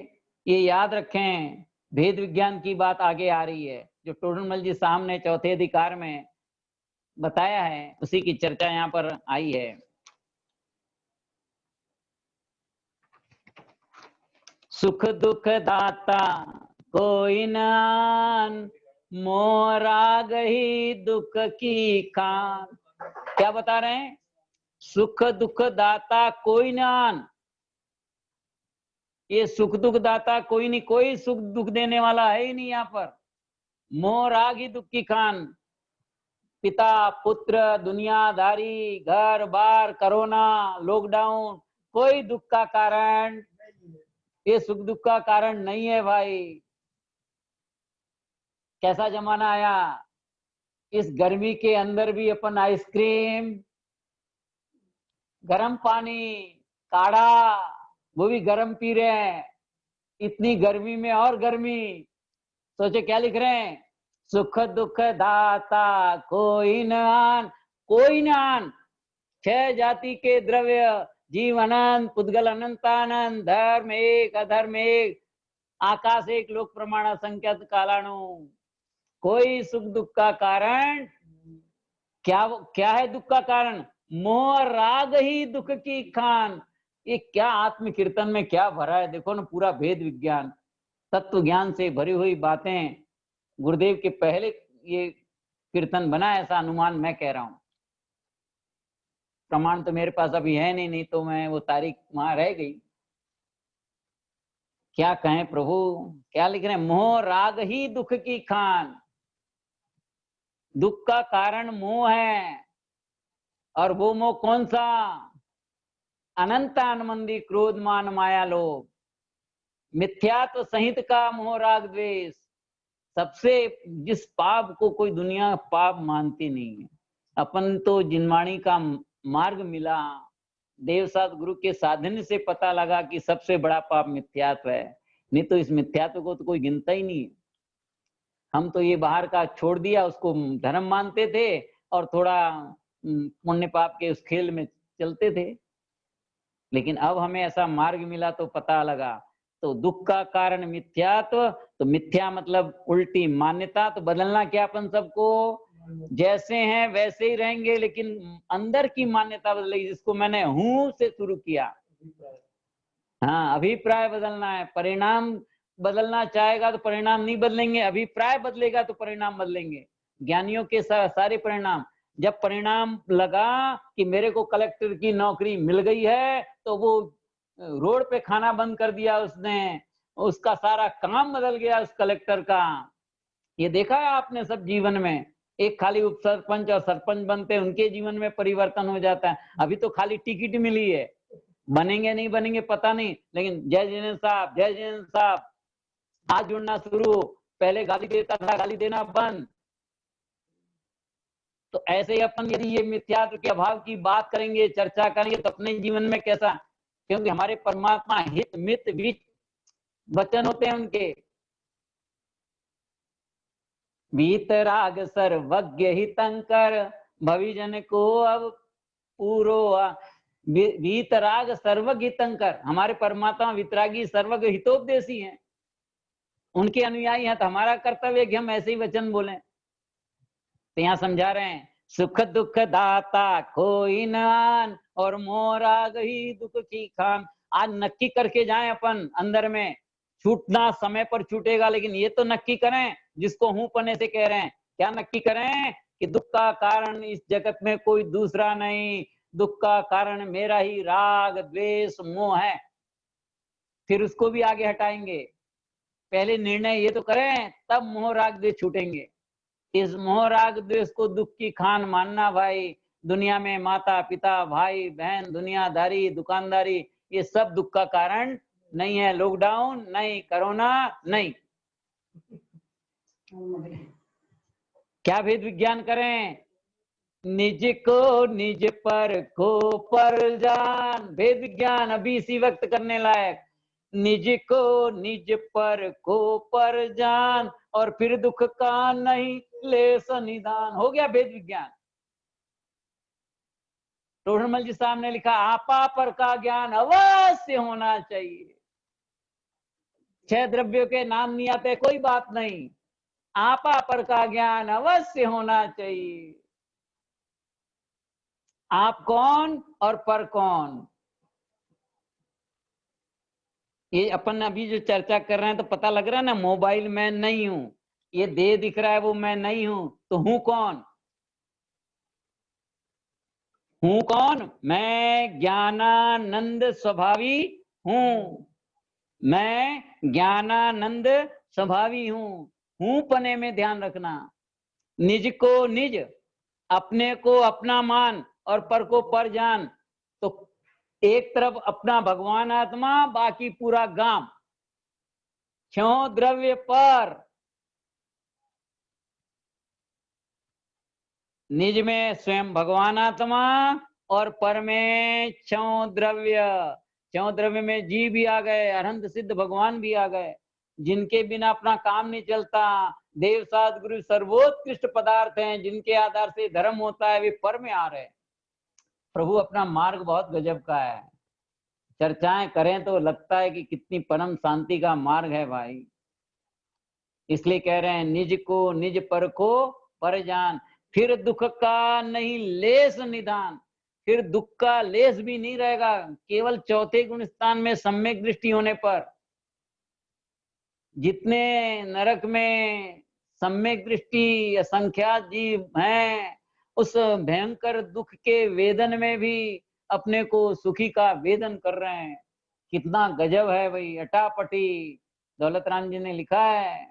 ये याद रखें, भेद विज्ञान की बात आगे आ रही है, जो टोडरमल जी साहब ने चौथे अधिकार में बताया है, उसी की चर्चा यहाँ पर आई है। सुख दुख दाता कोई नान, मोह राग ही दुख की खान। क्या बता रहे हैं? सुख दुख दाता कोई नान, ये सुख दुख दाता कोई नहीं, कोई सुख दुख देने वाला है ही नहीं यहाँ पर। मोह राग ही दुख की खान, पिता पुत्र दुनियादारी घर बार कोरोना लॉकडाउन कोई दुख का कारण, ये सुख दुख का कारण नहीं है भाई। कैसा जमाना आया, इस गर्मी के अंदर भी अपन आइसक्रीम, गर्म पानी, काढ़ा, वो भी गर्म पी रहे हैं। इतनी गर्मी में और गर्मी, सोचे क्या लिख रहे हैं? सुख दुख दाता कोई न आन, कोई न आन। छह जाति के द्रव्य, जीव अनंत, पुद्गल अनंतानंद, धर्म एक अधर्म एक, आकाश एक लोक प्रमाण संख्यात कालाणु। कोई सुख दुख का कारण क्या, क्या है दुख का कारण? मोह राग ही दुख की खान। ये क्या आत्म कीर्तन में क्या भरा है, देखो ना, पूरा भेद विज्ञान तत्व ज्ञान से भरी हुई बातें। गुरुदेव के पहले ये कीर्तन बना, ऐसा अनुमान मैं कह रहा हूं। प्रमाण तो मेरे पास अभी है नहीं तो मैं वो तारीख वहां रह गई। क्या कहें प्रभु, क्या लिख रहे हैं? मोह राग ही दुख की खान। दुख का कारण मोह है, और वो मोह कौन सा? अनंत अनमंदी क्रोध मान माया लोभ, मिथ्यात्व सहित का मोह राग द्वेष। सबसे जिस पाप को कोई दुनिया पाप मानती नहीं है, अपन तो जिनवाणी का मार्ग मिला, देवसात गुरु के साधन से पता लगा कि सबसे बड़ा पाप मिथ्यात्व है। नहीं तो इस मिथ्यात्व को तो कोई गिनता ही नहीं। हम तो ये बाहर का छोड़ दिया, उसको धर्म मानते थे और थोड़ा पुण्य पाप के उस खेल में चलते थे। लेकिन अब हमें ऐसा मार्ग मिला तो पता लगा। तो दुख का कारण मिथ्यात्व, तो मिथ्या मतलब उल्टी मान्यता। तो बदलना क्या अपन सबको? जैसे हैं वैसे ही रहेंगे, लेकिन अंदर की मान्यता बदलेगी, जिसको मैंने हूं से शुरू किया। हाँ, अभिप्राय बदलना है, परिणाम बदलना चाहेगा तो परिणाम नहीं बदलेंगे, अभिप्राय बदलेगा तो परिणाम बदलेंगे। ज्ञानियों के सारे परिणाम, जब परिणाम लगा कि मेरे को कलेक्टर की नौकरी मिल गई है तो वो रोड पे खाना बंद कर दिया उसने, उसका सारा काम बदल गया उस कलेक्टर का। ये देखा है आपने सब जीवन में, एक खाली उप सरपंच और सरपंच बनते उनके जीवन में परिवर्तन हो जाता है। अभी तो खाली टिकट मिली है, बनेंगे नहीं बनेंगे पता नहीं, लेकिन जय जिनेन्द्र साहब, जय जिनेन्द्र साहब, आज जुड़ना शुरू, पहले गाली देता था, गाली देना बंद। तो ऐसे ही अपन यदि ये मिथ्यात्व के अभाव की बात करेंगे, चर्चा करेंगे, तो अपने जीवन में कैसा, क्योंकि हमारे परमात्मा हित मित विच वचन होते हैं उनके। वीतराग सर्वज्ञ हितंकर, भविजन को अब पूरो। वीतराग सर्वज्ञ हितंकर, हमारे परमात्मा वितरागी सर्वज्ञ हितोपदेशी हैं, उनके अनुयायी हैं, तो हमारा कर्तव्य है कि हम ऐसे ही वचन बोलें। तो यहाँ समझा रहे हैं, सुख दुख दाता कोई नान, और मोराग ही दुख की खान। आज नक्की करके जाएं अपन अंदर में, छूटना समय पर छूटेगा, लेकिन ये तो नक्की करें, जिसको हूं पने से कह रहे हैं, क्या नक्की करें कि दुख का कारण इस जगत में कोई दूसरा नहीं, दुख का कारण मेरा ही राग द्वेष मोह है। फिर उसको भी आगे हटाएंगे, पहले निर्णय ये तो करें, तब मोह राग द्वेष छूटेंगे। इस मोह राग द्वेष को दुख की खान मानना भाई। दुनिया में माता पिता भाई बहन दुनियादारी दुकानदारी ये सब दुख का कारण नहीं है। लॉकडाउन नहीं, कोरोना नहीं, क्या भेद विज्ञान करें, निज को निज पर को पर जान। भेद विज्ञान अभी इसी वक्त करने लायक, निज को निज पर को पर जान, और फिर दुख का नहीं लेस निदान। हो गया भेद विज्ञान। टोडरमल जी साहब ने लिखा, आपा पर का ज्ञान अवश्य होना चाहिए। 6 द्रव्यों के नाम नहीं आते कोई बात नहीं, आपा पर का ज्ञान अवश्य होना चाहिए। आप कौन और पर कौन, ये अपन अभी जो चर्चा कर रहे हैं तो पता लग रहा है ना। मोबाइल मैं नहीं हूं, ये देह दिख रहा है वो मैं नहीं हूं, तो हूं कौन? हूं कौन? मैं ज्ञानानंद स्वभावी हूं, मैं ज्ञानानंद स्वभावी हूं पने में ध्यान रखना। निज को निज, अपने को अपना मान और पर को पर जान। तो एक तरफ अपना भगवान आत्मा, बाकी पूरा गांव, क्यों द्रव्य पर। निज में स्वयं भगवान आत्मा और पर में क्षौ द्रव्य। क्षौ द्रव्य में जीव भी आ गए, अरहंत सिद्ध भगवान भी आ गए, जिनके बिना अपना काम नहीं चलता। देव साध गुरु सर्वोत्कृष्ट पदार्थ हैं, जिनके आधार से धर्म होता है, वे पर में आ रहे। प्रभु अपना मार्ग बहुत गजब का है, चर्चाएं करें तो लगता है कि कितनी परम शांति का मार्ग है भाई। इसलिए कह रहे हैं, निज को निज पर को पर जान, फिर दुख का नहीं लेस निदान। फिर दुख का लेस भी नहीं रहेगा, केवल चौथे गुण स्थान में सम्यक दृष्टि होने पर। जितने नरक में सम्यक दृष्टि असंख्यात जीव हैं, उस भयंकर दुख के वेदन में भी अपने को सुखी का वेदन कर रहे हैं। कितना गजब है भाई, अटापटी। दौलत राम जी ने लिखा है,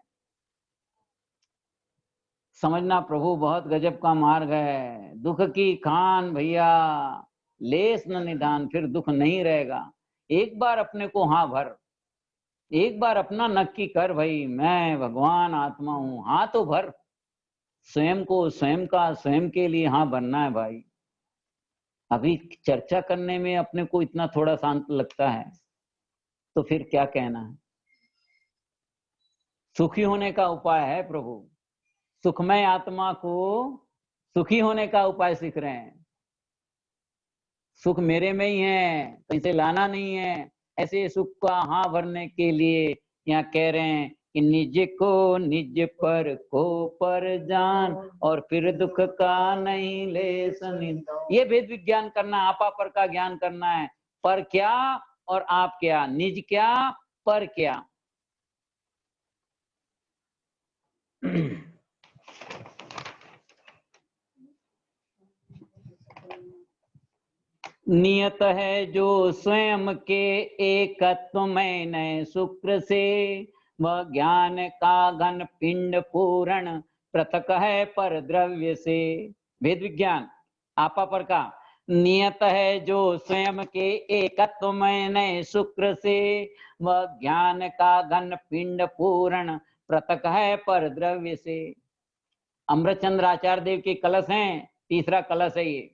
समझना प्रभु बहुत गजब का मार्ग है। दुख की खान भैया, लेस न निदान, फिर दुख नहीं रहेगा। एक बार अपने को हाँ भर, एक बार अपना नक्की कर भाई, मैं भगवान आत्मा हूं, हाँ तो भर। स्वयं को स्वयं का स्वयं के लिए हाँ भरना है भाई। अभी चर्चा करने में अपने को इतना थोड़ा शांत लगता है, तो फिर क्या कहना है। सुखी होने का उपाय है प्रभु, सुखमय आत्मा को सुखी होने का उपाय सीख रहे हैं। सुख मेरे में ही है, कहीं से लाना नहीं है। ऐसे सुख का हाँ भरने के लिए यहाँ कह रहे हैं कि निज को निज पर को पर जान, और फिर दुख का नहीं ले सनिन। ये भेद विज्ञान करना, आपा पर का ज्ञान करना है। पर क्या और आप क्या, निज क्या पर क्या। नियत है जो स्वयं के एकत्व में नए शुक्र से, वह ज्ञान का घन पिंड पूर्ण पृथक है पर द्रव्य से। भेद विज्ञान आपा पर का नियत है जो स्वयं के एकत्व में नए शुक्र से, वह ज्ञान का घन पिंड पूर्ण पृथक है पर द्रव्य से। अमृतचंद्र आचार्य देव के कलश हैं, तीसरा कलश है ये,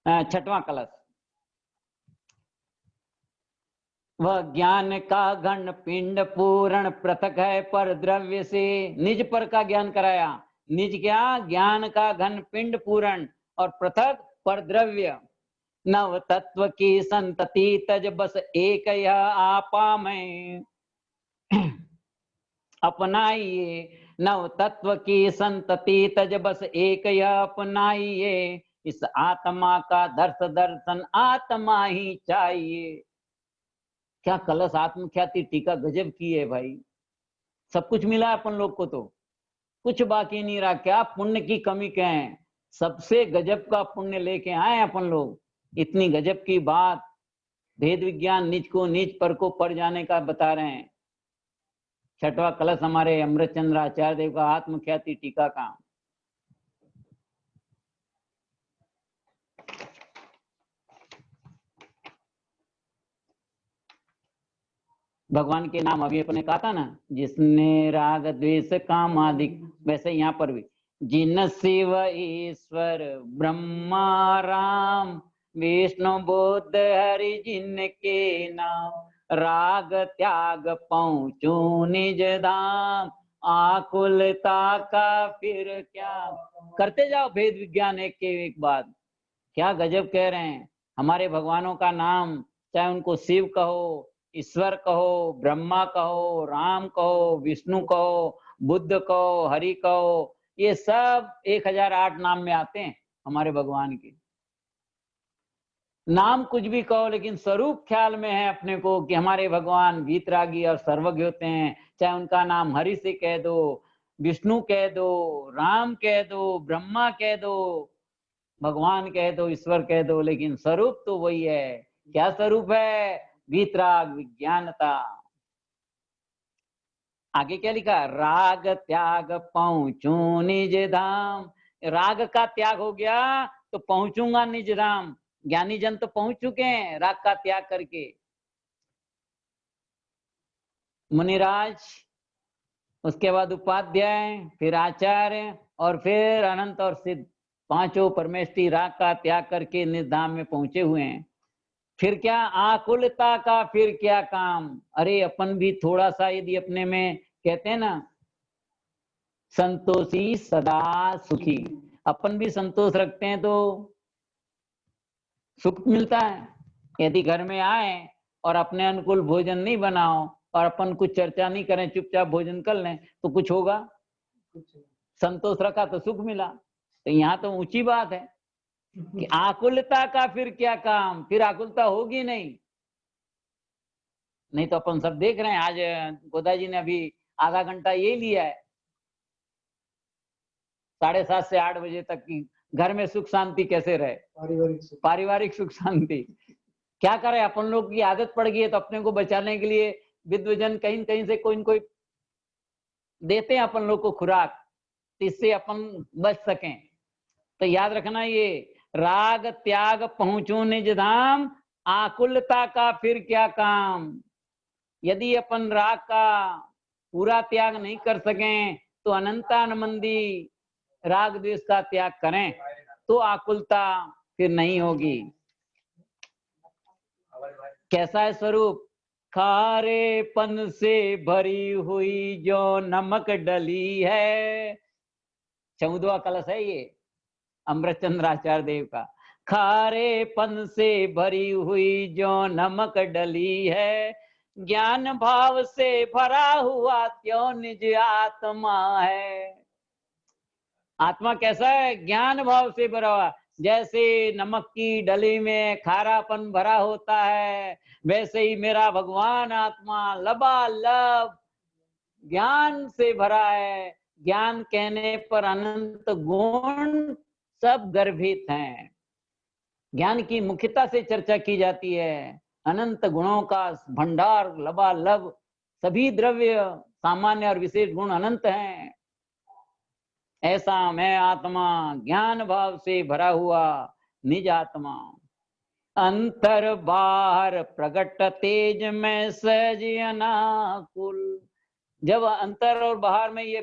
छठवां कलश। वह ज्ञान का घन पिंड पूर्ण पृथक है पर द्रव्य से। निज पर का ज्ञान कराया, निज क्या ज्ञान का घन पिंड पूर्ण और पृथक पर द्रव्य। नव तत्व की संतति तज बस एक यह आपा में अपनाइए। नव तत्व की संतति तज बस एक यह अपनाइए। इस आत्मा का दर्शन आत्मा ही चाहिए। क्या कलश आत्मख्याति टीका गजब की है भाई। सब कुछ मिला अपन लोग को, तो कुछ बाकी नहीं रहा। क्या पुण्य की कमी क्या है, सबसे गजब का पुण्य लेके आए अपन लोग। इतनी गजब की बात भेद विज्ञान निज को निज पर को पर जाने का बता रहे हैं। छठवां कलश हमारे अमृतचंद्र आचार्य देव का आत्मख्याति टीका का। भगवान के नाम अभी अपने कहा था ना, जिसने राग द्वेष काम आदि, वैसे यहाँ पर भी जिन शिव ईश्वर ब्रह्मा राम विष्णु बुद्ध हरि जिनके नाम, राग त्याग पहुँचू निज धाम, आकुलता का फिर क्या। करते जाओ भेद विज्ञान एक के एक बात। क्या गजब कह रहे हैं। हमारे भगवानों का नाम, चाहे उनको शिव कहो, ईश्वर कहो, ब्रह्मा कहो, राम कहो, विष्णु कहो, बुद्ध कहो, हरि कहो, ये सब 1008 नाम में आते हैं हमारे भगवान के। नाम कुछ भी कहो, लेकिन स्वरूप ख्याल में है अपने को कि हमारे भगवान वीतरागी और सर्वज्ञ होते हैं। चाहे उनका नाम हरि से कह दो, विष्णु कह दो, राम कह दो, ब्रह्मा कह दो, भगवान कह दो, ईश्वर कह दो, लेकिन स्वरूप तो वही है। क्या स्वरूप है? वीतराग विज्ञानता। आगे क्या लिखा? राग त्याग पहुंचू निज धाम। राग का त्याग हो गया तो पहुंचूंगा निज धाम। ज्ञानी जन तो पहुंच चुके हैं राग का त्याग करके। मुनिराज, उसके बाद उपाध्याय, फिर आचार्य और फिर अनंत और सिद्ध, पांचों परमेष्ठी राग का त्याग करके निज धाम में पहुंचे हुए हैं। फिर क्या? आकुलता का फिर क्या काम। अरे अपन भी थोड़ा सा यदि अपने में कहते हैं ना संतोषी सदा सुखी, अपन भी संतोष रखते हैं तो सुख मिलता है। यदि घर में आए और अपने अनुकूल भोजन नहीं बनाओ और अपन कुछ चर्चा नहीं करें, चुपचाप भोजन कर लें, तो कुछ होगा? संतोष रखा तो सुख मिला। तो यहाँ तो ऊंची बात है कि आकुलता का फिर क्या काम। फिर आकुलता होगी नहीं तो अपन सब देख रहे हैं। आज गोदा जी ने अभी आधा घंटा ये लिया है, 7:30 से 8 बजे तक की घर में सुख शांति कैसे रहे, पारिवारिक सुख शांति। क्या करें, अपन लोग की आदत पड़ गई है, तो अपने को बचाने के लिए विद्वजन कहीं कहीं से कोई न कोई देते हैं अपन लोग को खुराक, इससे अपन बच सकें। तो याद रखना, ये राग त्याग पहुंचू निज धाम, आकुलता का फिर क्या काम। यदि अपन राग का पूरा त्याग नहीं कर सकें तो अनंतानंदी राग द्वेष का त्याग करें, तो आकुलता फिर नहीं होगी। कैसा है स्वरूप? खारेपन से भरी हुई जो नमक डली है। 14वां कलश है ये अमृतचंद्र आचार्य देव का। खारेपन से भरी हुई जो नमक डली है, ज्ञान भाव से भरा हुआ त्यों निज आत्मा है। आत्मा कैसा है? ज्ञान भाव से भरा हुआ। जैसे नमक की डली में खारापन भरा होता है, वैसे ही मेरा भगवान आत्मा लबालब ज्ञान से भरा है। ज्ञान कहने पर अनंत गुण सब गर्भित हैं। ज्ञान की मुख्यता से चर्चा की जाती है। अनंत गुणों का भंडार लबालब, सभी द्रव्य सामान्य और विशेष गुण अनंत हैं। ऐसा मैं आत्मा ज्ञान भाव से भरा हुआ निज आत्मा, अंतर बाहर प्रकट तेज में सहज अनाकुल। जब अंतर और बाहर में ये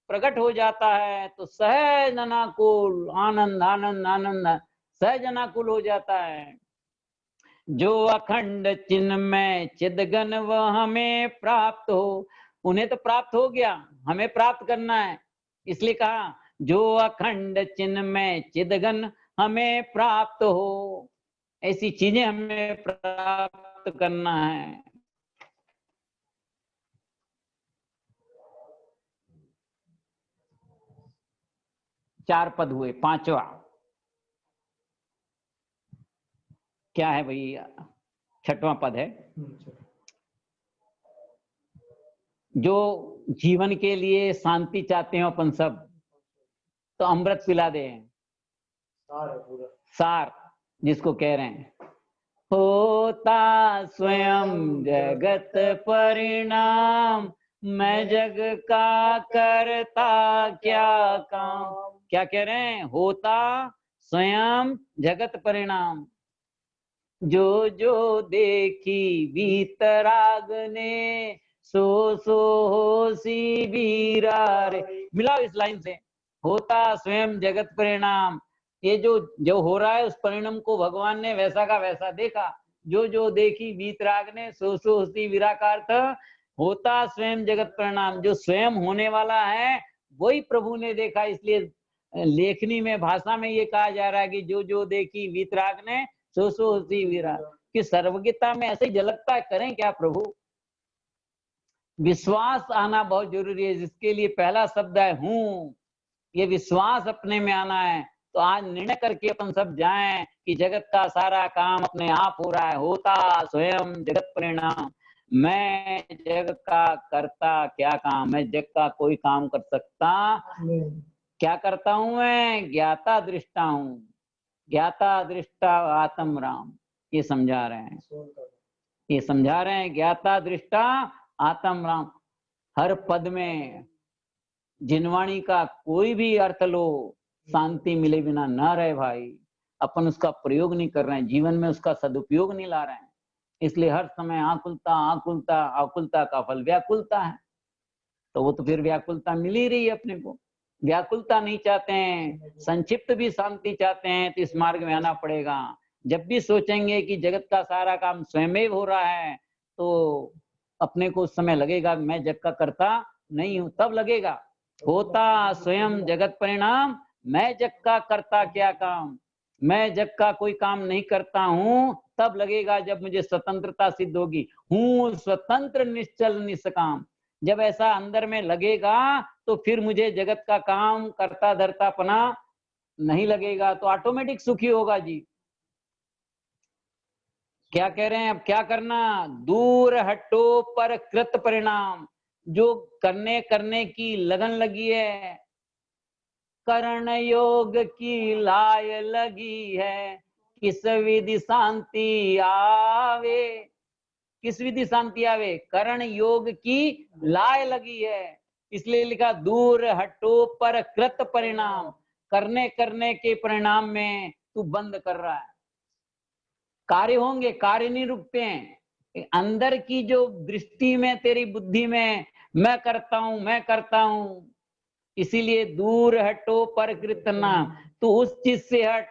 प्रकट हो जाता है तो सहज अनाकुल, आनंद आनंद आनंद, सहज अनाकुल हो जाता है। जो अखंड चिन्ह में चिदगन वह हमें प्राप्त हो। उन्हें तो प्राप्त हो गया, हमें प्राप्त करना है, इसलिए कहा जो अखंड चिन्ह में चिदगन हमें प्राप्त हो। ऐसी चीजें हमें प्राप्त करना है। चार पद हुए, पांचवा क्या है भैया? छठवां पद है। जो जीवन के लिए शांति चाहते हो अपन सब, तो अमृत पिला दे। सार जिसको कह रहे हैं, होता स्वयं जगत परिणाम, मैं जग का करता क्या काम। क्या कह रहे हैं? होता स्वयं जगत परिणाम, जो जो देखी वीतराग ने, सो सो होसी बीरा रे। मिलाओ इस लाइन से, होता स्वयं जगत परिणाम। ये जो हो रहा है उस परिणाम को भगवान ने वैसा का वैसा देखा। जो जो देखी वीतराग ने, सो सो होसी बीरा का अर्थ होता स्वयं जगत परिणाम। जो स्वयं होने वाला है वही प्रभु ने देखा। इसलिए लेखनी में, भाषा में ये कहा जा रहा है कि जो जो देखी वीतराग ने, सो सो होसी बीरा। कि सर्वज्ञता में ऐसे ही झलकता है, करें क्या प्रभु? विश्वास आना बहुत जरूरी है, जिसके लिए पहला शब्द है हूं। ये विश्वास अपने में आना है। तो आज निर्णय करके अपन सब जाएं कि जगत का सारा काम अपने आप हो रहा है। होता स्वयं जगत परिणाम, मैं जग का करता क्या काम। मैं जग का कोई काम कर सकता क्या करता हूं? मैं ज्ञाता दृष्टा हूं। ज्ञाता दृष्टा आत्म राम, ये समझा रहे हैं। ये समझा रहे हैं, ज्ञाता दृष्टा आत्म राम। हर पद में जिनवाणी का कोई भी अर्थ लो, शांति मिले बिना न रहे भाई। अपन उसका प्रयोग नहीं कर रहे हैं, जीवन में उसका सदुपयोग नहीं ला रहे हैं। इसलिए हर समय आकुलता आकुलता, आकुलता का फल व्याकुलता है। तो वो तो फिर व्याकुलता मिल ही रही है अपने को। व्याकुलता नहीं चाहते हैं, संक्षिप्त भी शांति चाहते हैं, तो इस मार्ग में आना पड़ेगा। जब भी सोचेंगे कि जगत का सारा काम स्वयं हो रहा है, तो अपने को उस समय लगेगा मैं जग का करता नहीं हूं। तब लगेगा होता स्वयं जगत परिणाम, मैं जग का करता क्या काम। मैं जग का कोई काम नहीं करता हूं, तब लगेगा जब मुझे स्वतंत्रता सिद्ध होगी। हूं स्वतंत्र निश्चल निष्काम। जब ऐसा अंदर में लगेगा तो फिर मुझे जगत का काम करता धरतापना नहीं लगेगा, तो ऑटोमेटिक सुखी होगा जी। क्या कह रहे हैं? अब क्या करना? दूर हटो पर कृत परिणाम। जो करने की लगन लगी है, करण योग की लाय लगी है, किस विधि शांति आवे। किस विधि शांति आवे? करण योग की लाय लगी है। इसलिए लिखा दूर हटो पर कृत परिणाम। करने के परिणाम में तू बंद कर रहा है। कार्य होंगे, कार्य नहीं रुकते हैं। अंदर की जो दृष्टि में, तेरी बुद्धि में मैं करता हूं, मैं करता हूं, इसीलिए दूर हटो पर कृत नाम। तू उस चीज से हट,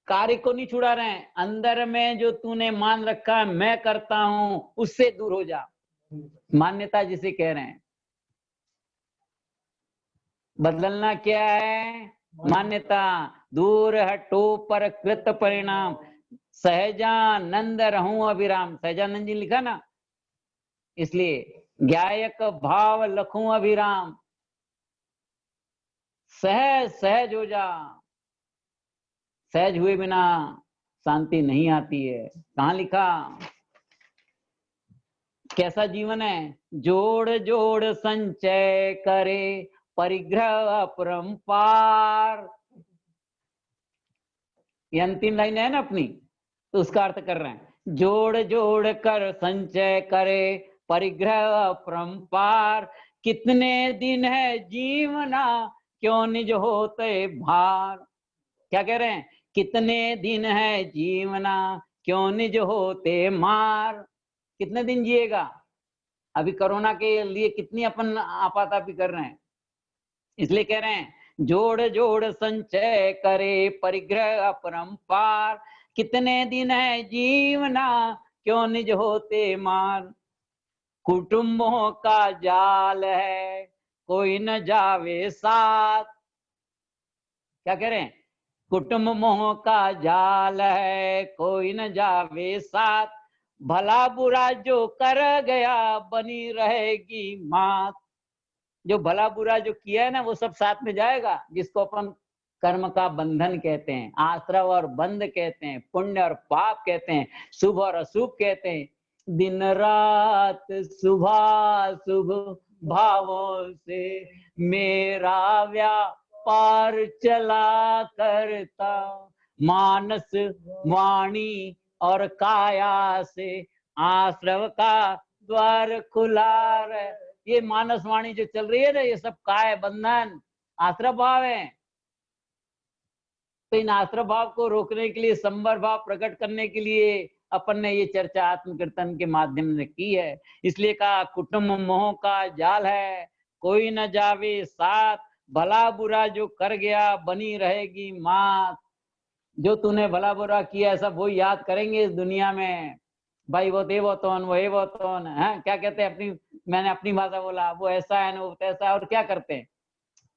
कार्य को नहीं छुड़ा रहे हैं। अंदर में जो तूने मान रखा है मैं करता हूं, उससे दूर हो जा। मान्यता जिसे कह रहे हैं, बदलना क्या है? मान्यता। दूर हटो पर कृत परिणाम, सहजानंद रहूं अभिराम। सहजानंद जी लिखा ना, इसलिए ज्ञायक भाव लखूं अभिराम। सहज सहज हो जा। सहज हुए बिना शांति नहीं आती है। कहां लिखा? कैसा जीवन है? जोड़ जोड़ संचय करे परिग्रह अपरंपार। ये अंतिम लाइन है ना अपनी, तो उसका अर्थ कर रहे हैं। जोड़ जोड़ कर संचय करे परिग्रह अपरंपार, कितने दिन है जीवना क्यों निज होते भार। क्या कह रहे हैं? कितने दिन है जीवना क्यों निज होते मार। कितने दिन जिएगा? अभी कोरोना के लिए कितनी अपन आपातापी कर रहे हैं, इसलिए कह रहे हैं जोड़ जोड़ संचय करे परिग्रह अपरंपार, कितने दिन है जीवना क्यों निज होते मार। कुटुंबों का जाल है कोई न जावे साथ। क्या कह रहे हैं? कुटुंब मोह का जाल है कोई न जावे साथ, भला बुरा जो कर गया बनी रहेगी मात। जो भला बुरा जो किया है ना वो सब साथ में जाएगा, जिसको अपन कर्म का बंधन कहते हैं, आश्रव और बंध कहते हैं, पुण्य और पाप कहते हैं, शुभ और अशुभ कहते हैं। दिन रात सुबह शुभ भावों से मेरा व्यापार चला करता, मानस वाणी और काया से आश्रव का द्वार खुला रहे। ये मानस वाणी जो चल रही है ना, ये सब काय बंधन आश्रव भाव है। तो इन आश्रव भाव को रोकने के लिए, संवर भाव प्रकट करने के लिए अपन ने ये चर्चा आत्मकीर्तन के माध्यम से की है। इसलिए कहा कुटुंब मोह का जाल है कोई न जावे साथ, भला बुरा जो कर गया बनी रहेगी मात। जो तूने भला बुरा किया सब वो याद करेंगे इस दुनिया में। भाई वो देवोतोन वो एवोतोन है, क्या कहते हैं अपनी, मैंने अपनी भाषा बोला, वो ऐसा है ना वो तैसा है। और क्या करते हैं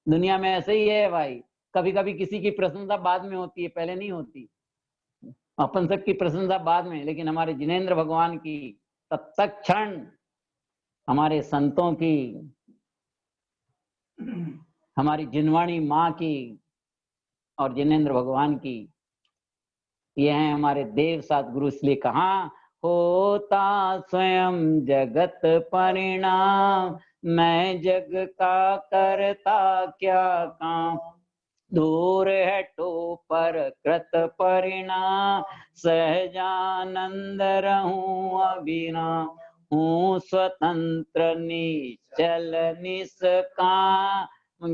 दुनिया में? ऐसे ही है भाई। कभी कभी किसी की प्रशंसा बाद में होती है, पहले नहीं होती। अपन सबकी प्रशंसा बाद में, लेकिन हमारे जिनेंद्र भगवान की तत्क्षण, हमारे संतों की, हमारी जिनवाणी माँ की और जिनेंद्र भगवान की, ये हैं हमारे देव सद्गुरु। इसलिए कहा होता स्वयं जगत परिणाम, मैं जग का करता क्या काम। दूर हटो पर कृत परिणाम, सहजानंद रहूं अविराम। हूँ स्वतंत्र निश्चल निष्काम,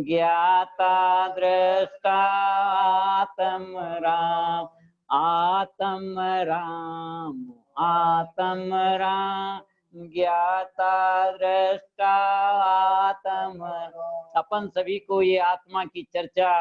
ज्ञाता दृष्टा आत्म राम। आत्म राम आत्म राम, ज्ञाता दृष्टा आत्म। अपन सभी को ये आत्मा की चर्चा,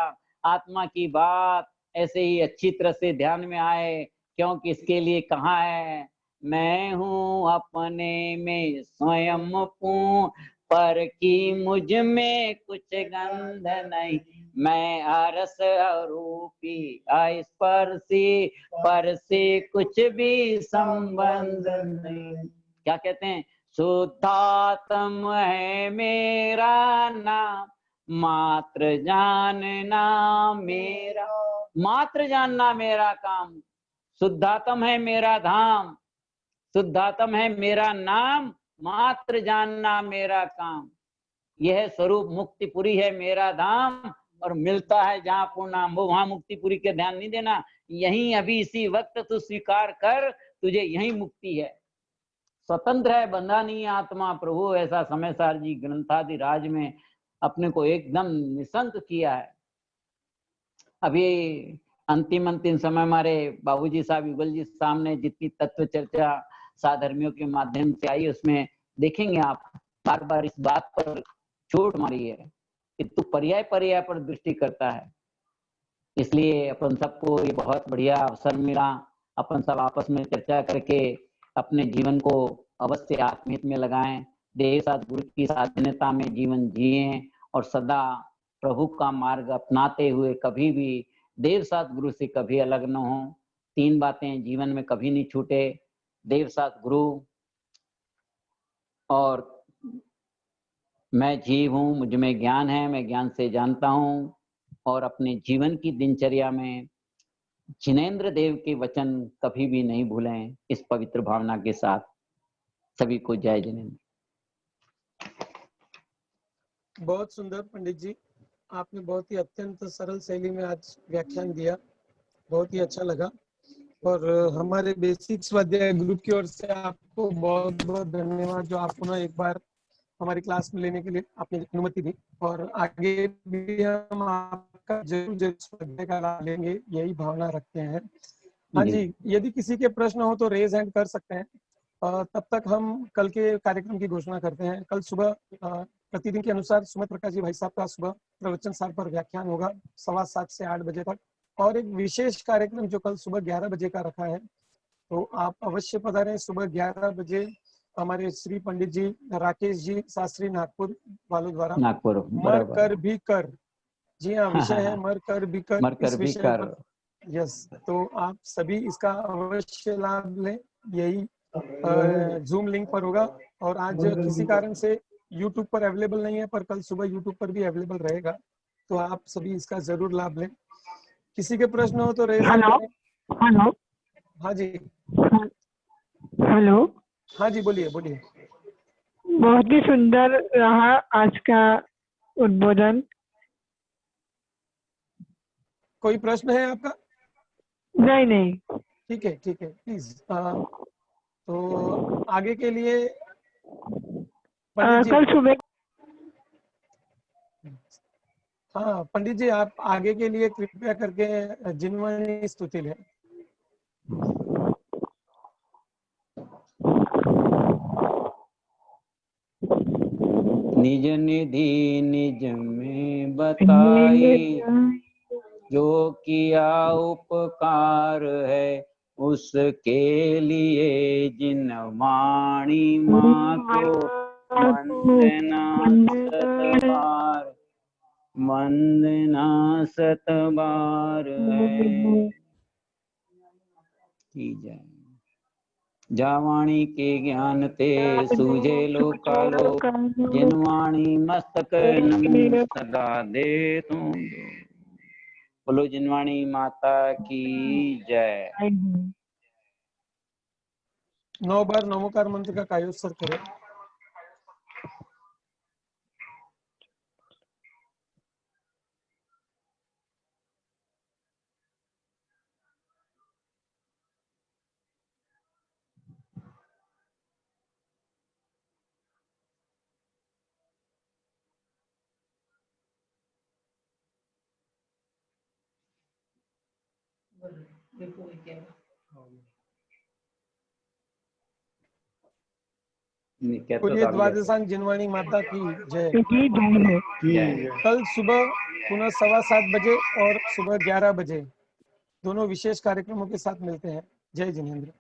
आत्मा की बात ऐसे ही अच्छी तरह से ध्यान में आए, क्योंकि इसके लिए कहा है, मैं हूँ अपने में स्वयं पूर्ण, पर की मुझ में कुछ गंध नहीं। मैं अरस अरूपी अस्पर्शी, पर से कुछ भी संबंध नहीं। क्या कहते हैं? शुद्धात्म है मेरा नाम, मात्र जानना मेरा, मात्र जानना मेरा काम। शुद्धात्म है मेरा धाम, शुद्धात्म है मेरा नाम, मात्र जानना मेरा काम। यह स्वरूप मुक्तिपुरी है मेरा धाम, और मिलता है जहाँ पूर्णाम, वो वहां मुक्तिपुरी के ध्यान नहीं देना। यहीं अभी इसी वक्त तू स्वीकार कर, तुझे यही मुक्ति है। स्वतंत्र है, बंधा नहीं है आत्मा प्रभु। ऐसा समय सार जी ग्रंथादि राज में अपने को एकदम निसंक किया है। अभी अंतिम समय हमारे बाबूजी साहब युगल जी सामने जितनी तत्व चर्चा साधर्मियों के माध्यम से आई, उसमें देखेंगे आप बार बार इस बात पर चोट मारी है कि तू पर्याय पर्याय पर दृष्टि करता है। इसलिए अपन सबको ये बहुत बढ़िया अवसर मिला, अपन सब आपस में चर्चा करके अपने जीवन को अवश्य आत्महित में लगाएं, देव सद्गुरु की साधनता में जीवन जिए, और सदा प्रभु का मार्ग अपनाते हुए कभी भी देव सद्गुरु से कभी अलग न हो। 3 बातें जीवन में कभी नहीं छूटे, देव सद्गुरु और मैं जीव हूँ, मुझ में ज्ञान है, मैं ज्ञान से जानता हूँ। और अपने जीवन की दिनचर्या में जिनेंद्र देव के वचन कभी भी नहीं भूलें, इस पवित्र भावना के साथ। सभी को जय जिनेंद्र। बहुत सुंदर पंडित जी, आपने बहुत ही अत्यंत सरल शैली में आज व्याख्यान दिया, बहुत ही अच्छा लगा। और हमारे बेसिक स्वाध्याय ग्रुप की ओर से आपको बहुत बहुत धन्यवाद, जो आप पुनः एक बार हमारी क्लास में लेने के लिए आपने अनुमति दी। और आगे भी हम आपका जरूर स्वाध्याय का लाभ लेंगे, यही भावना रखते हैं। हाँ जी, यदि किसी के प्रश्न हो तो रेज हैंड कर सकते हैं। तब तक हम कल के कार्यक्रम की घोषणा करते हैं। कल सुबह प्रतिदिन के अनुसार सुमित प्रकाश जी भाई साहब का सुबह प्रवचन सार पर व्याख्यान होगा 7:15 से 8 बजे तक, और एक विशेष कार्यक्रम जो कल सुबह 11 बजे का रखा है, तो आप अवश्य पधारें। सुबह 11 बजे हमारे श्री पंडित जी राकेश जी शास्त्री नागपुर वालों द्वारा मर कर भी कर, जी हाँ, विषय है मर कर भी कर, इस विषय पर। यस, तो आप सभी इसका अवश्य लाभ लें। यही जूम लिंक पर होगा, और आज किसी कारण से यूट्यूब पर अवेलेबल नहीं है, पर कल सुबह यूट्यूब पर भी अवेलेबल रहेगा, तो आप सभी इसका जरूर लाभ लें। किसी के प्रश्न हो तो रेज हैंड करें। हेलो, हाँ जी, हेलो, हाँ जी, बोलिए बोलिए। बहुत ही सुंदर रहा आज का उद्बोधन। कोई प्रश्न है आपका? नहीं। ठीक है प्लीज। तो आगे के लिए पंडित जी, कल सुबह, हाँ पंडित जी, आप आगे के लिए कृपया करके जिनवाणी स्तुति लें। निज निधि निज में बताई, जो किया उपकार है उसके लिए जिनवाणी माँ को वंदना सत बार है की जाए। जावाणी के ज्ञान ते सूझे लोकालो, जिनवाणी मस्तक नमन सदा दे तुम। बोलो जिनवाणी माता की जय। 9 बार नमोकार मंत्र का कायोत्सर्ग करें। बोलिए द्वादशांग जिनवाणी माता की जय। कल सुबह पुनः 7:15 बजे और सुबह 11 बजे दोनों विशेष कार्यक्रमों के साथ मिलते हैं। जय जिनेंद्र।